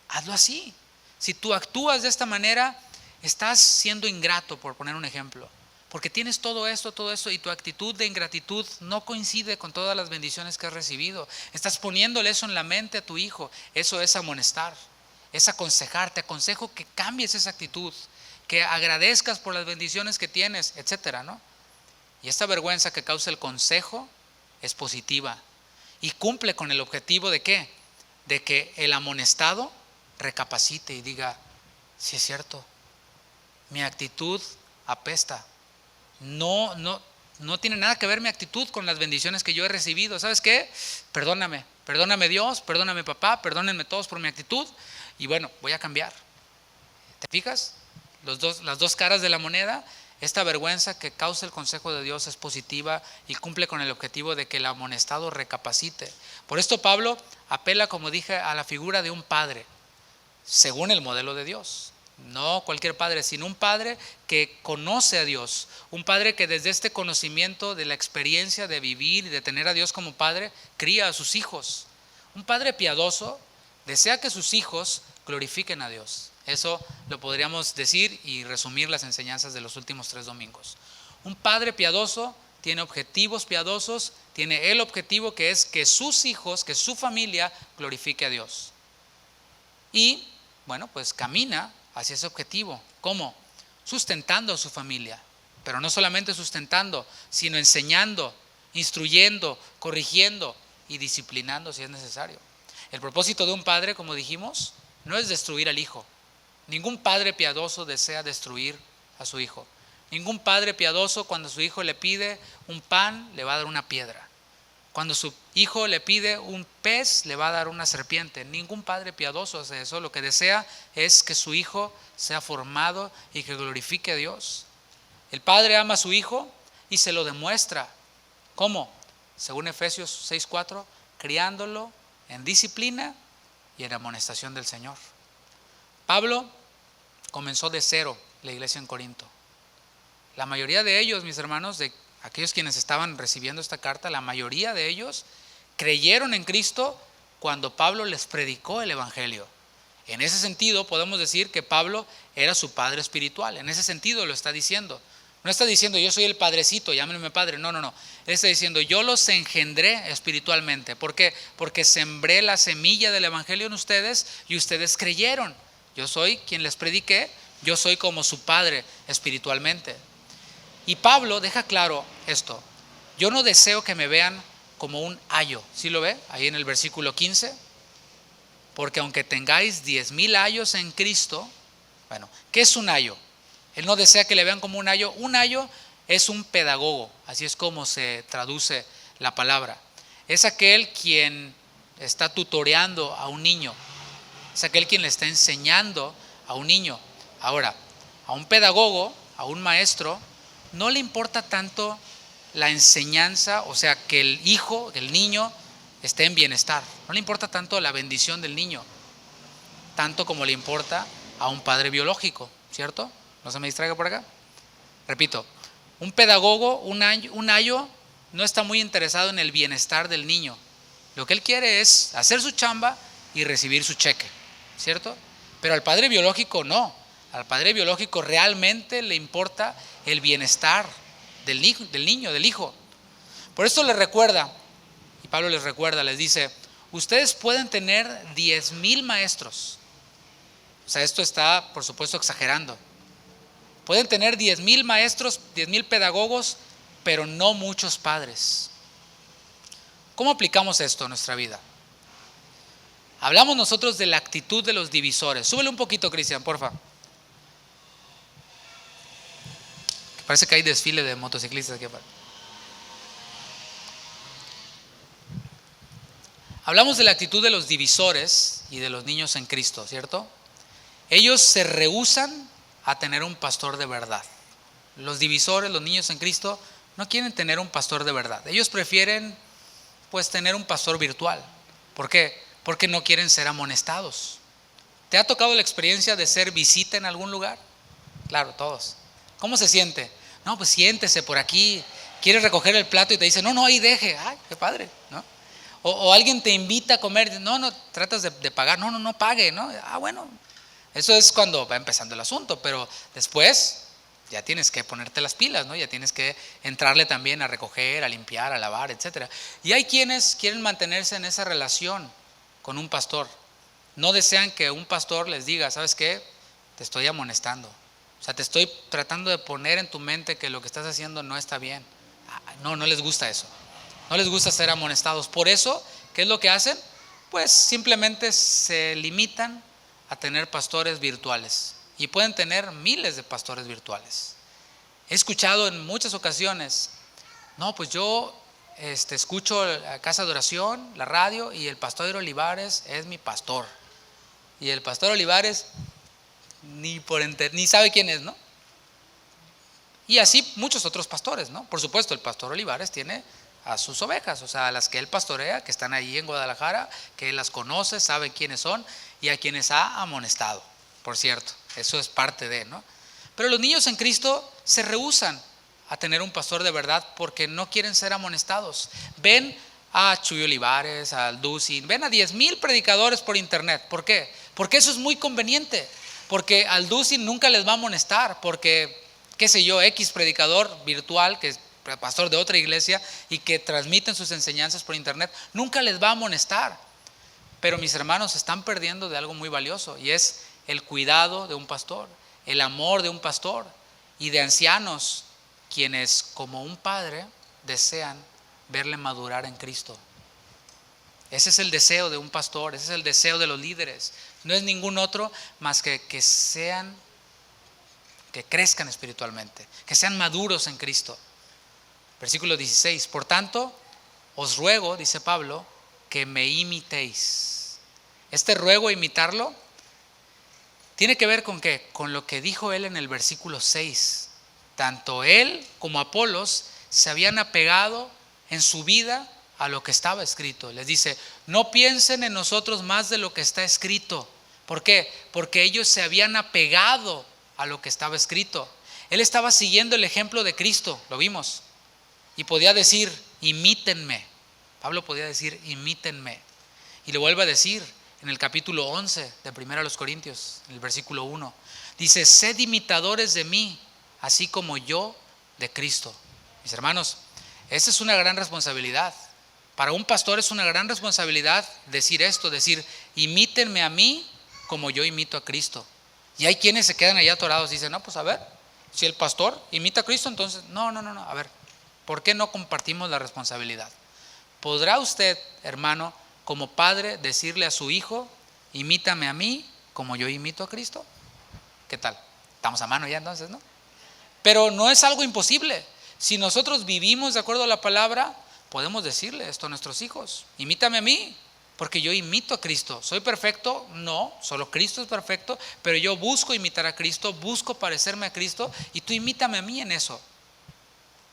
hazlo así. Si tú actúas de esta manera, estás siendo ingrato, por poner un ejemplo. Porque tienes todo esto y tu actitud de ingratitud no coincide con todas las bendiciones que has recibido. Estás poniéndole eso en la mente a tu hijo. Eso es amonestar, es aconsejar. Te aconsejo que cambies esa actitud, que agradezcas por las bendiciones que tienes, etcétera, ¿no? Y esta vergüenza que causa el consejo es positiva y cumple con el objetivo ¿de qué? De que el amonestado recapacite y diga, sí es cierto, mi actitud apesta. No tiene nada que ver mi actitud con las bendiciones que yo he recibido. ¿Sabes qué? Perdóname Dios, perdóname papá, perdónenme todos por mi actitud y bueno, voy a cambiar. ¿Te fijas? Las dos caras de la moneda. Esta vergüenza que causa el consejo de Dios es positiva y cumple con el objetivo de que el amonestado recapacite. Por esto Pablo apela, como dije, a la figura de un padre, según el modelo de Dios. No cualquier padre, sino un padre que conoce a Dios, un padre que desde este conocimiento de la experiencia de vivir y de tener a Dios como padre, cría a sus hijos. Un padre piadoso desea que sus hijos glorifiquen a Dios. Eso lo podríamos decir y resumir las enseñanzas de los últimos 3 domingos. Un padre piadoso tiene objetivos piadosos, tiene el objetivo que es que sus hijos, que su familia glorifique a Dios. Y bueno, pues camina hacia ese objetivo. ¿Cómo? Sustentando a su familia, pero no solamente sustentando, sino enseñando, instruyendo, corrigiendo y disciplinando si es necesario. El propósito de un padre, como dijimos, no es destruir al hijo. Ningún padre piadoso desea destruir a su hijo. Ningún padre piadoso, cuando su hijo le pide un pan, le va a dar una piedra. Cuando su hijo le pide un pez, le va a dar una serpiente. Ningún padre piadoso hace eso. Lo que desea es que su hijo sea formado y que glorifique a Dios. El padre ama a su hijo y se lo demuestra. ¿Cómo? Según Efesios 6:4, criándolo en disciplina y en amonestación del Señor. Pablo comenzó de cero la iglesia en Corinto. La mayoría de ellos, mis hermanos, de aquellos quienes estaban recibiendo esta carta, la mayoría de ellos creyeron en Cristo cuando Pablo les predicó el evangelio. En ese sentido podemos decir que Pablo era su padre espiritual. En ese sentido lo está diciendo. No está diciendo yo soy el padrecito, llámenme padre. No. Él está diciendo yo los engendré espiritualmente. ¿Por qué? Porque sembré la semilla del evangelio en ustedes y ustedes creyeron. Yo soy quien les prediqué, yo soy como su padre espiritualmente. Y Pablo deja claro esto. Yo no deseo que me vean como un ayo. ¿Sí lo ve? Ahí en el versículo 15. Porque aunque tengáis 10,000 ayos en Cristo, bueno, ¿qué es un ayo? Él no desea que le vean como un ayo. Un ayo es un pedagogo, así es como se traduce la palabra. Es aquel quien está tutoreando a un niño. Es aquel quien le está enseñando a un niño. Ahora, a un pedagogo, a un maestro, no le importa tanto la enseñanza, o sea, que el hijo, que el niño esté en bienestar. No le importa tanto la bendición del niño, tanto como le importa a un padre biológico, ¿cierto? No se me distraiga por acá. Repito, un pedagogo, un ayo, no está muy interesado en el bienestar del niño. Lo que él quiere es hacer su chamba y recibir su cheque, ¿cierto? Pero al padre biológico no. Al padre biológico realmente le importa el bienestar del niño, del hijo. Por esto les recuerda, y Pablo les recuerda, les dice, ustedes pueden tener 10,000 maestros. O sea, esto está, por supuesto, exagerando. Pueden tener 10,000 maestros, 10,000 pedagogos, pero no muchos padres. ¿Cómo aplicamos esto a nuestra vida? Hablamos nosotros de la actitud de los divisores. Súbele un poquito, Cristian, porfa. Parece que hay desfile de motociclistas aquí. Hablamos de la actitud de los divisores y de los niños en Cristo, ¿cierto? Ellos se rehúsan a tener un pastor de verdad. Los divisores, los niños en Cristo, no quieren tener un pastor de verdad. Ellos prefieren, pues, tener un pastor virtual. ¿Por qué? Porque no quieren ser amonestados. ¿Te ha tocado la experiencia de ser visita en algún lugar? Claro, todos. ¿Cómo se siente? No, pues siéntese por aquí. Quieres recoger el plato y te dice, no, ahí deje. Ay, qué padre, ¿no? O alguien te invita a comer, no, tratas de pagar, no pague, ¿no? Bueno, eso es cuando va empezando el asunto, pero después ya tienes que ponerte las pilas, ¿no? Ya tienes que entrarle también a recoger, a limpiar, a lavar, etcétera. Y hay quienes quieren mantenerse en esa relación con un pastor. No desean que un pastor les diga, ¿sabes qué? Te estoy amonestando. O sea, te estoy tratando de poner en tu mente que lo que estás haciendo no está bien. No les gusta eso. No les gusta ser amonestados. Por eso, ¿qué es lo que hacen? Pues simplemente se limitan a tener pastores virtuales. Y pueden tener miles de pastores virtuales. He escuchado en muchas ocasiones, no, pues yo escucho la casa de oración, la radio, y el pastor Olivares es mi pastor. Y el pastor Olivares ni sabe quién es, ¿no? Y así muchos otros pastores, ¿no? Por supuesto, el pastor Olivares tiene a sus ovejas, o sea, a las que él pastorea, que están ahí en Guadalajara, que él las conoce, sabe quiénes son y a quienes ha amonestado, por cierto, eso es parte de, ¿no? Pero los niños en Cristo se rehúsan a tener un pastor de verdad porque no quieren ser amonestados. Ven a Chuy Olivares, a Alducin, ven a 10,000 predicadores por internet. ¿Por qué? Porque eso es muy conveniente, porque Alducin nunca les va a amonestar, porque, qué sé yo, X predicador virtual, que es pastor de otra iglesia y que transmiten sus enseñanzas por internet, nunca les va a amonestar. Pero mis hermanos, se están perdiendo de algo muy valioso, y es el cuidado de un pastor, el amor de un pastor y de ancianos, quienes como un padre desean verle madurar en Cristo. Ese es el deseo de un pastor, ese es el deseo de los líderes. No es ningún otro más que crezcan espiritualmente, que sean maduros en Cristo. Versículo 16, por tanto, os ruego, dice Pablo, que me imitéis. Este ruego, imitarlo, tiene que ver con ¿qué? Con lo que dijo él en el versículo 6. Tanto él como Apolos se habían apegado en su vida a lo que estaba escrito. Les dice, no piensen en nosotros más de lo que está escrito. ¿Por qué? Porque ellos se habían apegado a lo que estaba escrito. Él estaba siguiendo el ejemplo de Cristo, lo vimos. Y podía decir, imítenme. Pablo podía decir, imítenme. Y le vuelve a decir en el capítulo 11 de 1 Corintios, en el versículo 1. Dice, sed imitadores de mí, así como yo de Cristo. Mis hermanos, esa es una gran responsabilidad. Para un pastor es una gran responsabilidad decir esto, decir, imítenme a mí como yo imito a Cristo. Y hay quienes se quedan allá atorados y dicen, no, pues a ver, si el pastor imita a Cristo, entonces, no, a ver, ¿por qué no compartimos la responsabilidad? ¿Podrá usted, hermano, como padre, decirle a su hijo, imítame a mí como yo imito a Cristo? ¿Qué tal? Estamos a mano ya entonces, ¿no? Pero no es algo imposible. Si nosotros vivimos de acuerdo a la palabra, podemos decirle esto a nuestros hijos, imítame a mí, porque yo imito a Cristo. ¿Soy perfecto? No, solo Cristo es perfecto, pero yo busco imitar a Cristo, busco parecerme a Cristo, y tú imítame a mí en eso.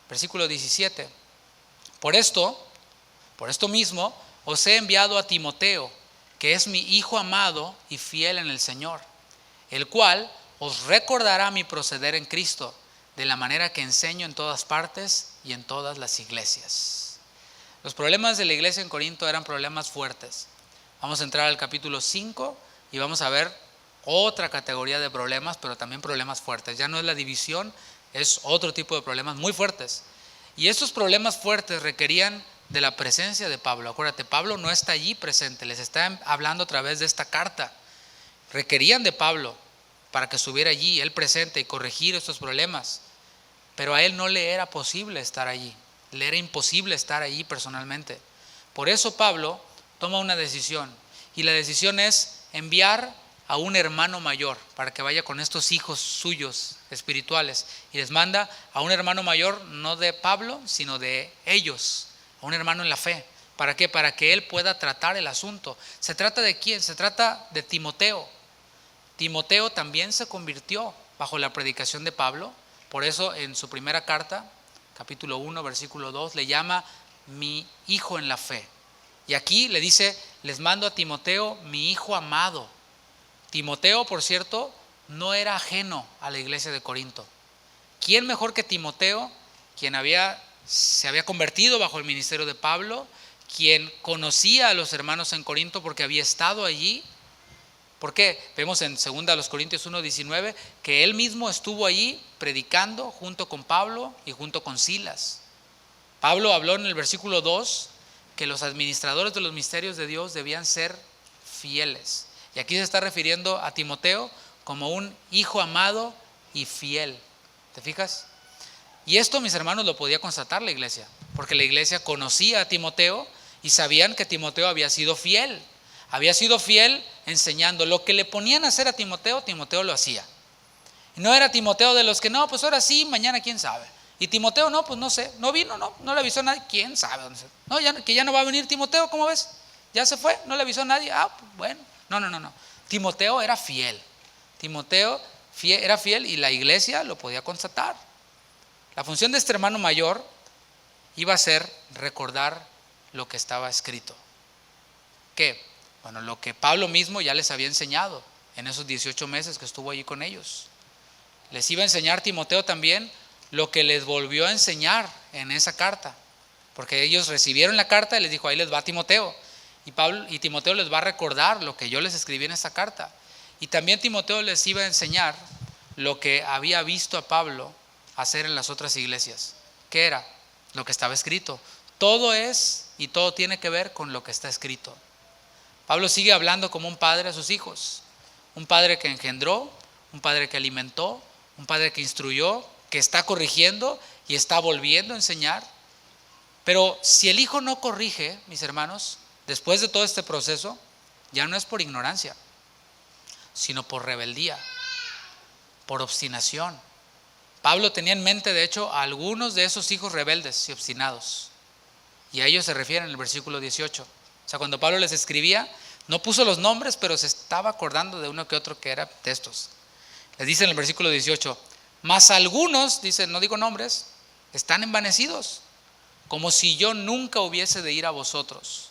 Versículo 17. Por esto mismo os he enviado a Timoteo, que es mi hijo amado y fiel en el Señor, el cual os recordará mi proceder en Cristo, de la manera que enseño en todas partes y en todas las iglesias. Los problemas de la iglesia en Corinto eran problemas fuertes. Vamos a entrar al capítulo 5 y vamos a ver otra categoría de problemas, pero también problemas fuertes. Ya no es la división, es otro tipo de problemas muy fuertes. Y estos problemas fuertes requerían de la presencia de Pablo. Acuérdate, Pablo no está allí presente, les está hablando a través de esta carta. Requerían de Pablo para que estuviera allí, él presente, y corregir estos problemas. Pero a él no le era posible estar allí, le era imposible estar allí personalmente. Por eso Pablo toma una decisión, y la decisión es enviar a un hermano mayor para que vaya con estos hijos suyos espirituales. Y les manda a un hermano mayor, no de Pablo, sino de ellos, a un hermano en la fe. ¿Para qué? Para que él pueda tratar el asunto. ¿Se trata de quién? Se trata de Timoteo. Timoteo también se convirtió bajo la predicación de Pablo. Por eso en su primera carta, capítulo 1, versículo 2, le llama mi hijo en la fe. Y aquí le dice, les mando a Timoteo, mi hijo amado. Timoteo, por cierto, no era ajeno a la iglesia de Corinto. ¿Quién mejor que Timoteo, quien se había convertido bajo el ministerio de Pablo, quien conocía a los hermanos en Corinto porque había estado allí? ¿Por qué? Vemos en 2 Corintios 1:19 que él mismo estuvo allí predicando junto con Pablo y junto con Silas. Pablo habló en el versículo 2 que los administradores de los misterios de Dios debían ser fieles. Y aquí se está refiriendo a Timoteo como un hijo amado y fiel. ¿Te fijas? Y esto, mis hermanos, lo podía constatar la iglesia, porque la iglesia conocía a Timoteo y sabían que Timoteo había sido fiel. Había sido fiel enseñando. Lo que le ponían a hacer a Timoteo, Timoteo lo hacía. Y no era Timoteo de los que no, pues ahora sí, mañana quién sabe. Y Timoteo no, pues no sé, no vino, no le avisó a nadie, quién sabe. No, que ya no va a venir Timoteo, ¿cómo ves? Ya se fue, no le avisó a nadie, pues bueno. No. Timoteo era fiel. Timoteo era fiel y la iglesia lo podía constatar. La función de este hermano mayor iba a ser recordar lo que estaba escrito. ¿Qué? Bueno, lo que Pablo mismo ya les había enseñado en esos 18 meses que estuvo allí con ellos. Les iba a enseñar Timoteo también lo que les volvió a enseñar en esa carta, porque ellos recibieron la carta y les dijo, ahí les va Timoteo. Y Timoteo les va a recordar lo que yo les escribí en esa carta. Y también Timoteo les iba a enseñar lo que había visto a Pablo hacer en las otras iglesias. ¿Qué era? Lo que estaba escrito. Todo es y todo tiene que ver con lo que está escrito. Pablo sigue hablando como un padre a sus hijos. Un padre que engendró, un padre que alimentó, un padre que instruyó, que está corrigiendo y está volviendo a enseñar. Pero si el hijo no corrige, mis hermanos, después de todo este proceso, ya no es por ignorancia, sino por rebeldía, por obstinación. Pablo tenía en mente, de hecho, a algunos de esos hijos rebeldes y obstinados. Y a ellos se refiere en el versículo 18. O sea, cuando Pablo les escribía, no puso los nombres, pero se estaba acordando de uno que otro que era de estos. Les dice en el versículo 18, mas algunos, dice, no digo nombres, están envanecidos, como si yo nunca hubiese de ir a vosotros.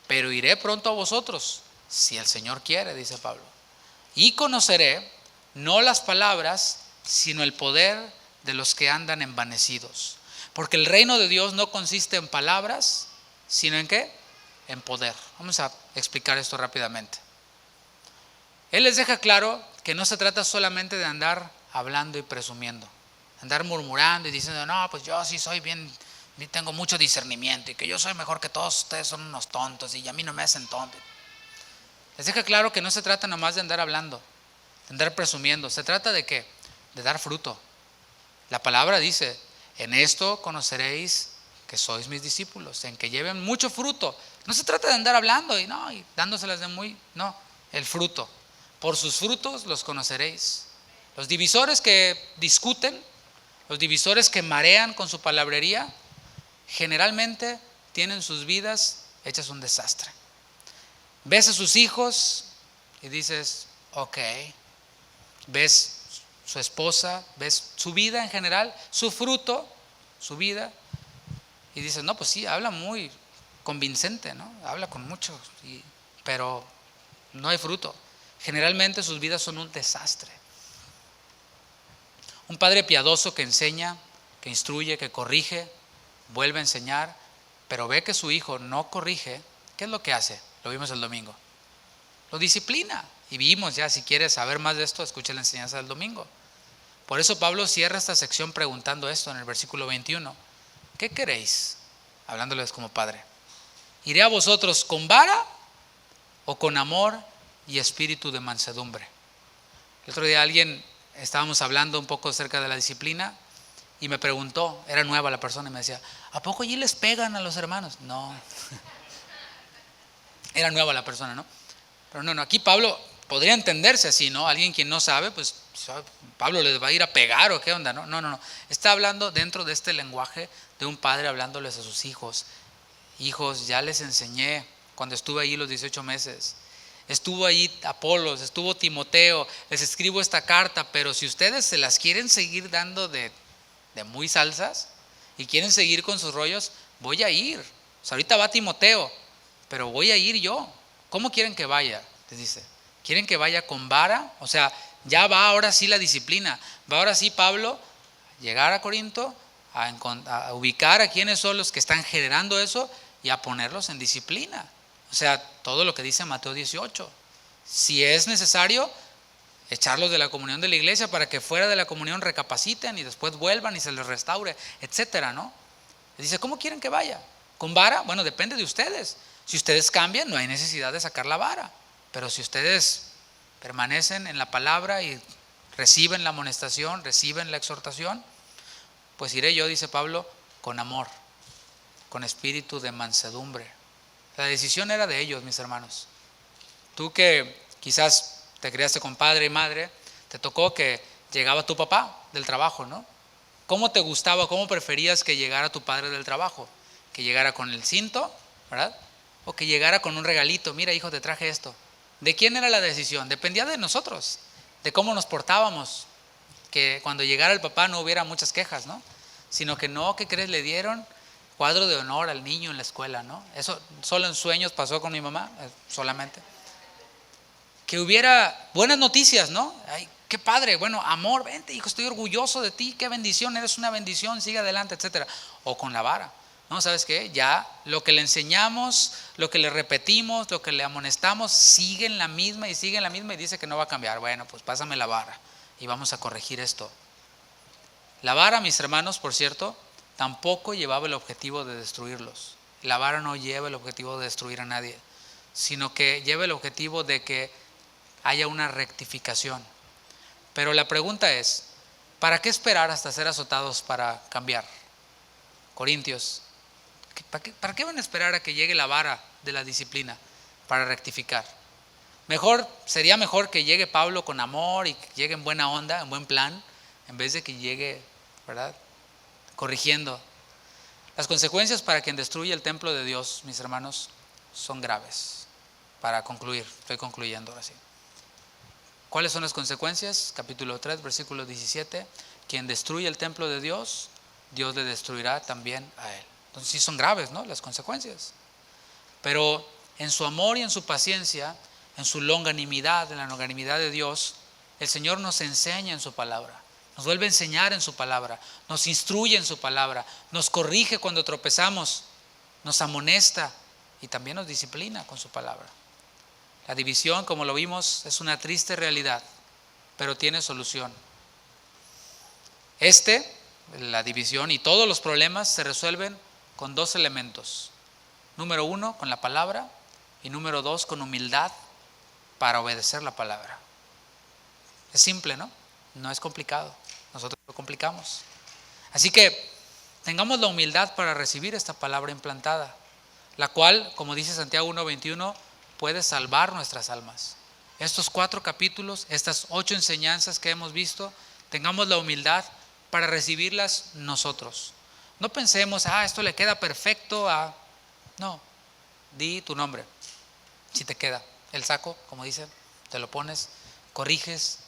Pero iré pronto a vosotros, si el Señor quiere, dice Pablo. Y conoceré, no las palabras, sino el poder de los que andan envanecidos. Porque el reino de Dios no consiste en palabras, sino en ¿qué? En poder. Vamos a explicar esto rápidamente. Él les deja claro que no se trata solamente de andar hablando y presumiendo, andar murmurando y diciendo, no, pues yo sí soy bien, tengo mucho discernimiento y que yo soy mejor que todos ustedes, son unos tontos y a mí no me hacen tonto. Les deja claro que no se trata nomás de andar hablando, de andar presumiendo. ¿Se trata de qué? De dar fruto. La palabra dice, en esto conoceréis que sois mis discípulos, en que lleven mucho fruto. No se trata de andar hablando y dándoselas de no, el fruto. Por sus frutos los conoceréis. Los divisores que discuten, los divisores que marean con su palabrería, generalmente tienen sus vidas hechas un desastre. Ves a sus hijos y dices, ok. Ves su esposa, ves su vida en general, su fruto, su vida, y dices, no, pues sí, habla muy convincente, ¿no? Habla con mucho, pero no hay fruto. Generalmente sus vidas son un desastre. Un padre piadoso que enseña, que instruye, que corrige, vuelve a enseñar, pero ve que su hijo no corrige, ¿qué es lo que hace? Lo vimos el domingo. Lo disciplina. Y vimos ya, si quieres saber más de esto, escucha la enseñanza del domingo. Por eso Pablo cierra esta sección preguntando esto en el versículo 21. ¿Qué queréis? Hablándoles como padre. ¿Iré a vosotros con vara o con amor y espíritu de mansedumbre? El otro día estábamos hablando un poco acerca de la disciplina y me preguntó, era nueva la persona y me decía, ¿a poco allí les pegan a los hermanos? No. Era nueva la persona, ¿no? Pero no, aquí Pablo podría entenderse así, ¿no? Alguien quien no sabe, pues Pablo les va a ir a pegar o qué onda, ¿no? No. Está hablando dentro de este lenguaje de un padre hablándoles a sus hijos. Hijos, ya les enseñé cuando estuve allí los 18 meses. Estuvo allí Apolos, estuvo Timoteo, les escribo esta carta, pero si ustedes se las quieren seguir dando de muy salsas y quieren seguir con sus rollos, voy a ir. O sea, ahorita va Timoteo, pero voy a ir yo. ¿Cómo quieren que vaya? Les dice. ¿Quieren que vaya con vara? O sea, ya va ahora sí la disciplina. Va ahora sí Pablo a llegar a Corinto, a ubicar a quienes son los que están generando eso y a ponerlos en disciplina. O sea, todo lo que dice Mateo 18. Si es necesario, echarlos de la comunión de la iglesia para que fuera de la comunión recapaciten y después vuelvan y se les restaure, etcétera, ¿no? Dice, ¿cómo quieren que vaya? ¿Con vara? Bueno, depende de ustedes. Si ustedes cambian, no hay necesidad de sacar la vara. Pero si ustedes permanecen en la palabra y reciben la amonestación, reciben la exhortación, pues iré yo, dice Pablo, con amor, con espíritu de mansedumbre. La decisión era de ellos, mis hermanos. Tú que quizás te criaste con padre y madre, te tocó que llegaba tu papá del trabajo, ¿no? ¿Cómo te gustaba, cómo preferías que llegara tu padre del trabajo? ¿Que llegara con el cinto, verdad? ¿O que llegara con un regalito? Mira, hijo, te traje esto. ¿De quién era la decisión? Dependía de nosotros, de cómo nos portábamos. Que cuando llegara el papá no hubiera muchas quejas, ¿no? Sino que no, ¿qué crees? Le dieron cuadro de honor al niño en la escuela, ¿no? Eso solo en sueños pasó con mi mamá, solamente. Que hubiera buenas noticias, ¿no? Ay, qué padre, bueno, amor, vente, hijo, estoy orgulloso de ti, qué bendición, eres una bendición, sigue adelante, etcétera. O con la vara, ¿no? ¿Sabes qué? Ya lo que le enseñamos, lo que le repetimos, lo que le amonestamos, sigue en la misma y sigue en la misma y dice que no va a cambiar. Bueno, pues pásame la vara y vamos a corregir esto. La vara, mis hermanos, por cierto, tampoco llevaba el objetivo de destruirlos. La vara no lleva el objetivo de destruir a nadie, sino que lleva el objetivo de que haya una rectificación. Pero la pregunta es, ¿para qué esperar hasta ser azotados para cambiar? Corintios, ¿para qué van a esperar a que llegue la vara de la disciplina para rectificar? Sería mejor que llegue Pablo con amor y que llegue en buena onda, en buen plan, en vez de que llegue, ¿verdad?, corrigiendo. Las consecuencias para quien destruye el templo de Dios, mis hermanos, son graves. Para concluir, estoy concluyendo ahora sí. ¿Cuáles son las consecuencias? Capítulo 3, versículo 17. Quien destruye el templo de Dios, Dios le destruirá también a él. Entonces sí son graves, ¿no?, las consecuencias. Pero en su amor y en su paciencia, en su longanimidad, en la longanimidad de Dios, el Señor nos enseña en su palabra. Nos vuelve a enseñar en su palabra, nos instruye en su palabra, nos corrige cuando tropezamos, nos amonesta y también nos disciplina con su palabra. La división, como lo vimos, es una triste realidad, pero tiene solución. La división y todos los problemas se resuelven con dos elementos. Número 1, con la palabra, y número 2, con humildad para obedecer la palabra. Es simple, ¿no? No es complicado. Nosotros lo complicamos. Así que tengamos la humildad para recibir esta palabra implantada, la cual, como dice Santiago 1:21, puede salvar nuestras almas. Estos 4 capítulos, estas 8 enseñanzas que hemos visto, tengamos la humildad para recibirlas nosotros. No pensemos, esto le queda perfecto a... No, di tu nombre, si te queda. El saco, como dicen, te lo pones, corriges,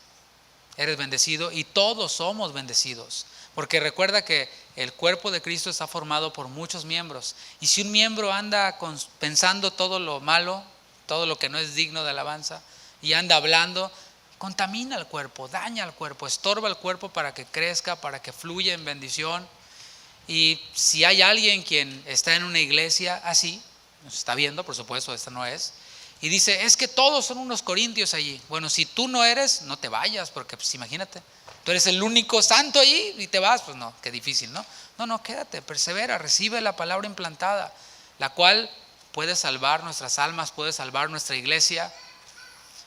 eres bendecido y todos somos bendecidos. Porque recuerda que el cuerpo de Cristo está formado por muchos miembros. Y si un miembro anda pensando todo lo malo, todo lo que no es digno de alabanza, y anda hablando, contamina el cuerpo, daña al cuerpo, estorba el cuerpo para que crezca, para que fluya en bendición. Y si hay alguien quien está en una iglesia así, nos está viendo, por supuesto, esta no es, y dice, es que todos son unos corintios allí. Bueno, si tú no eres, no te vayas, porque pues imagínate, tú eres el único santo allí y te vas, pues no, qué difícil, ¿no? No, quédate, persevera, recibe la palabra implantada, la cual puede salvar nuestras almas, puede salvar nuestra iglesia.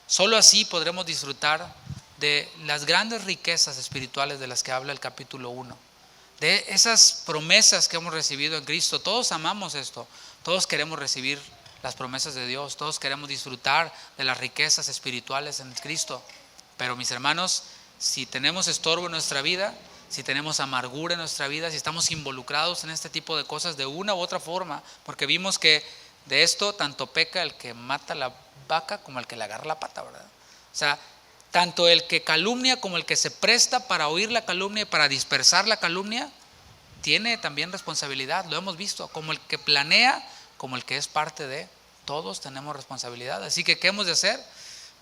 Solo así podremos disfrutar de las grandes riquezas espirituales de las que habla el capítulo 1, de esas promesas que hemos recibido en Cristo. Todos amamos esto, todos queremos recibir las promesas de Dios, todos queremos disfrutar de las riquezas espirituales en Cristo. Pero mis hermanos, si tenemos estorbo en nuestra vida, si tenemos amargura en nuestra vida, si estamos involucrados en este tipo de cosas de una u otra forma, porque vimos que de esto tanto peca el que mata la vaca como el que le agarra la pata, ¿verdad? O sea, tanto el que calumnia como el que se presta para oír la calumnia y para dispersar la calumnia, tiene también responsabilidad, lo hemos visto, como el que planea, como el que es parte de, todos tenemos responsabilidad. Así que, ¿qué hemos de hacer?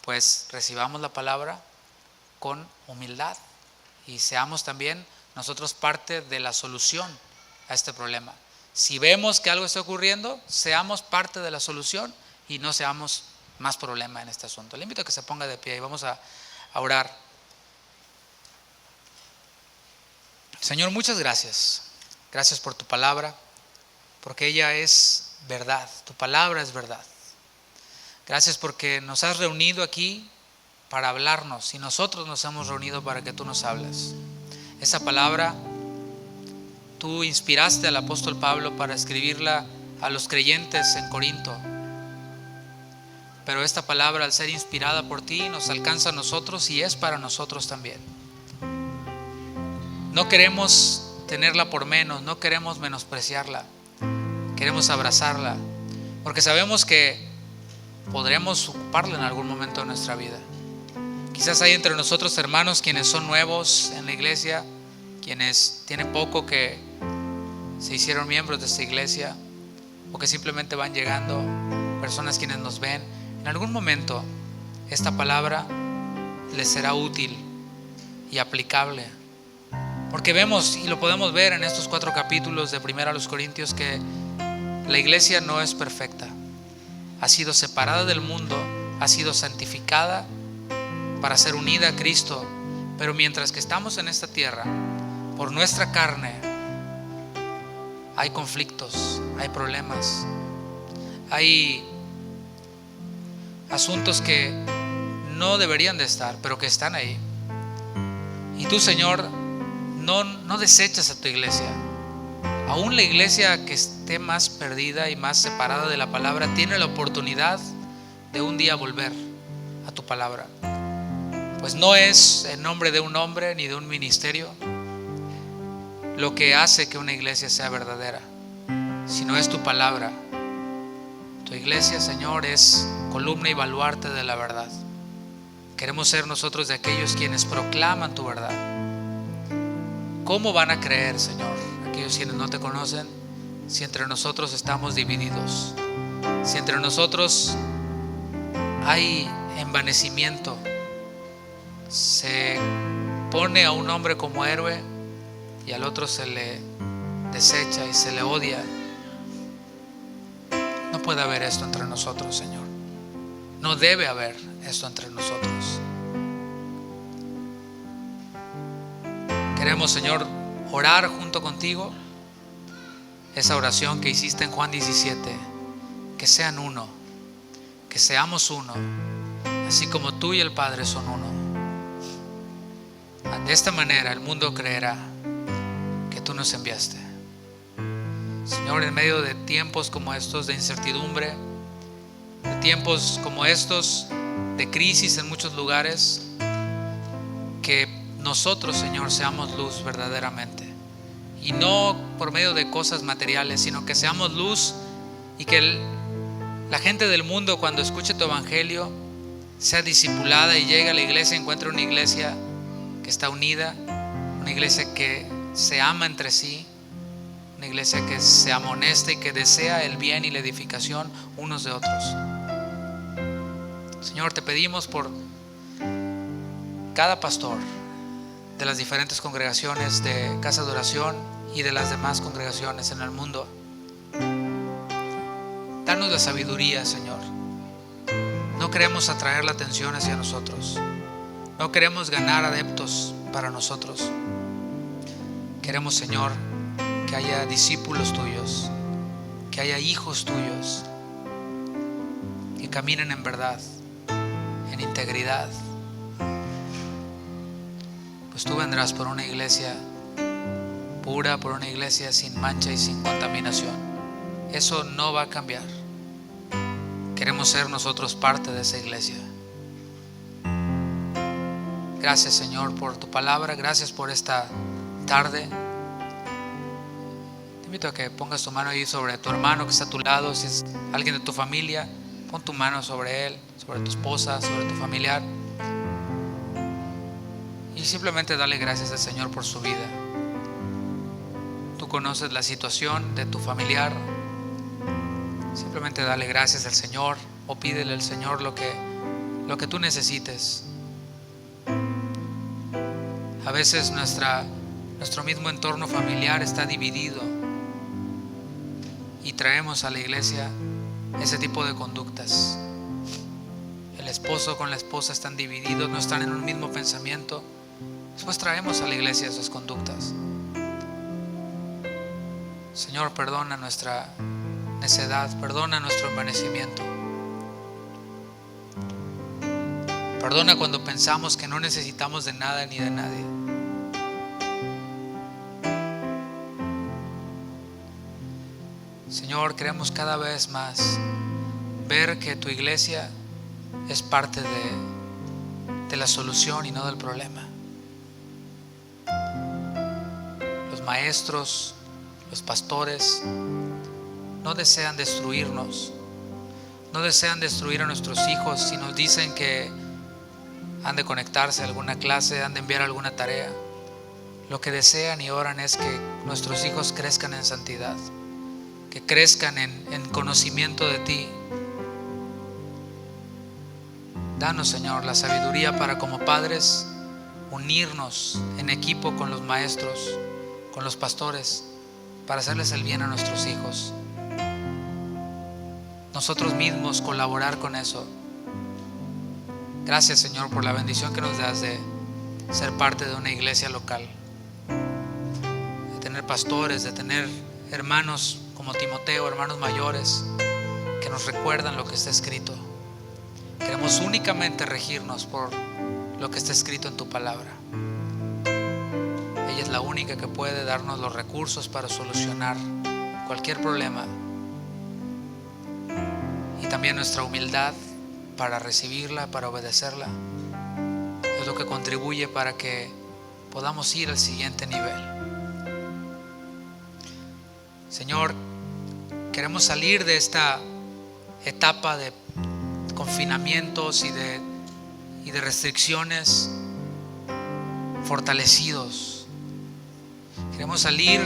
Pues recibamos la palabra con humildad y seamos también nosotros parte de la solución a este problema. Si vemos que algo está ocurriendo, seamos parte de la solución y no seamos más problema en este asunto. Le invito a que se ponga de pie y vamos a orar. Señor, muchas gracias. Gracias por tu palabra, porque ella es verdad. Tu palabra es verdad. Gracias porque nos has reunido aquí para hablarnos y nosotros nos hemos reunido para que tú nos hables. Esa palabra tú inspiraste al apóstol Pablo para escribirla a los creyentes en Corinto. Pero esta palabra, al ser inspirada por ti, nos alcanza a nosotros y es para nosotros también. No queremos tenerla por menos, no queremos menospreciarla, queremos abrazarla, porque sabemos que podremos ocuparla en algún momento de nuestra vida. Quizás hay entre nosotros hermanos quienes son nuevos en la iglesia, quienes tienen poco que se hicieron miembros de esta iglesia, o que simplemente van llegando, personas quienes nos ven. En algún momento esta palabra les será útil y aplicable, porque vemos y lo podemos ver en estos 4 capítulos de 1 a los Corintios que la iglesia no es perfecta, ha sido separada del mundo, ha sido santificada para ser unida a Cristo, pero mientras que estamos en esta tierra, por nuestra carne hay conflictos, hay problemas, hay asuntos que no deberían de estar, pero que están ahí. Y tú, Señor, no desechas a tu iglesia. Aún la iglesia que esté más perdida y más separada de la palabra tiene la oportunidad de un día volver a tu palabra. Pues no es en nombre de un hombre ni de un ministerio lo que hace que una iglesia sea verdadera, sino es tu palabra. Tu iglesia, Señor, es columna y baluarte de la verdad. Queremos ser nosotros de aquellos quienes proclaman tu verdad. ¿Cómo van a creer, Señor, aquellos quienes no te conocen, si entre nosotros estamos divididos? Si entre nosotros hay envanecimiento, se pone a un hombre como héroe y al otro se le desecha y se le odia. No puede haber esto entre nosotros, Señor. No debe haber esto entre nosotros. Queremos, Señor, orar junto contigo esa oración que hiciste en Juan 17, que sean uno, que seamos uno, así como tú y el Padre son uno. De esta manera el mundo creerá que tú nos enviaste. Señor, en medio de tiempos como estos de incertidumbre, de tiempos como estos de crisis en muchos lugares, que nosotros, Señor, seamos luz verdaderamente, y no por medio de cosas materiales, sino que seamos luz y que la gente del mundo, cuando escuche tu evangelio, sea discipulada y llegue a la iglesia, encuentre una iglesia que está unida, una iglesia que se ama entre sí, una iglesia que se amonesta y que desea el bien y la edificación unos de otros. Señor, te pedimos por cada pastor de las diferentes congregaciones de Casa de Oración y de las demás congregaciones en el mundo. Danos la sabiduría, Señor. No queremos atraer la atención hacia nosotros. No queremos ganar adeptos para nosotros. Queremos, Señor, que haya discípulos tuyos, que haya hijos tuyos, que caminen en verdad, en integridad. Pues tú vendrás por una iglesia pura, por una iglesia sin mancha y sin contaminación. Eso no va a cambiar. queremos ser nosotros parte de esa iglesia. Gracias, Señor, por tu palabra. Gracias por esta tarde. Te invito a que pongas tu mano ahí sobre tu hermano que está a tu lado. Si es alguien de tu familia, pon tu mano sobre él, sobre tu esposa, sobre tu familiar. Y simplemente dale gracias al Señor por su vida. Tú conoces la situación de tu familiar. Simplemente dale gracias al Señor o pídele al Señor lo que tú necesites. A veces nuestro mismo entorno familiar está dividido y traemos a la iglesia ese tipo de conductas. El esposo con la esposa están divididos, no están en un mismo pensamiento. Después traemos a la iglesia esas conductas. Señor, perdona nuestra necedad, perdona nuestro envanecimiento. Perdona cuando pensamos que no necesitamos de nada ni de nadie. Señor, queremos cada vez más ver que tu iglesia es parte de la solución y no del problema. Los maestros, los pastores no desean destruirnos, no desean destruir a nuestros hijos si nos dicen que han de conectarse a alguna clase, han de enviar alguna tarea. Lo que desean y oran es que nuestros hijos crezcan en santidad, que crezcan en conocimiento de ti. Danos, Señor, la sabiduría para, como padres, unirnos en equipo con los maestros, con los pastores, para hacerles el bien a nuestros hijos. Nosotros mismos colaborar con eso. Gracias, Señor, por la bendición que nos das de ser parte de una iglesia local, de tener pastores, de tener hermanos como Timoteo, hermanos mayores que nos recuerdan lo que está escrito. Queremos únicamente regirnos por lo que está escrito en tu palabra. Ella es la única que puede darnos los recursos para solucionar cualquier problema, y también nuestra humildad para recibirla, para obedecerla. Es lo que contribuye para que podamos ir al siguiente nivel. Señor, queremos salir de esta etapa de confinamientos y de restricciones fortalecidos. Queremos salir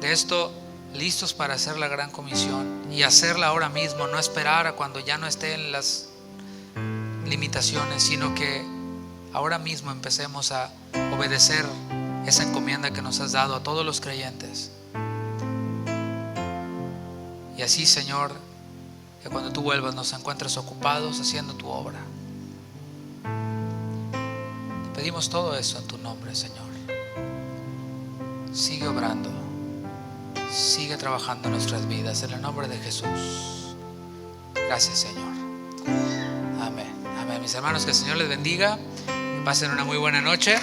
de esto listos para hacer la gran comisión y hacerla ahora mismo, no esperar a cuando ya no estén las limitaciones, sino que ahora mismo empecemos a obedecer esa encomienda que nos has dado a todos los creyentes. Y así, Señor, que cuando tú vuelvas nos encuentres ocupados haciendo tu obra. Te pedimos todo eso en tu nombre, Señor. Sigue obrando, sigue trabajando en nuestras vidas, en el nombre de Jesús. Gracias, Señor. Amén. Amén. Mis hermanos, que el Señor les bendiga, que pasen una muy buena noche.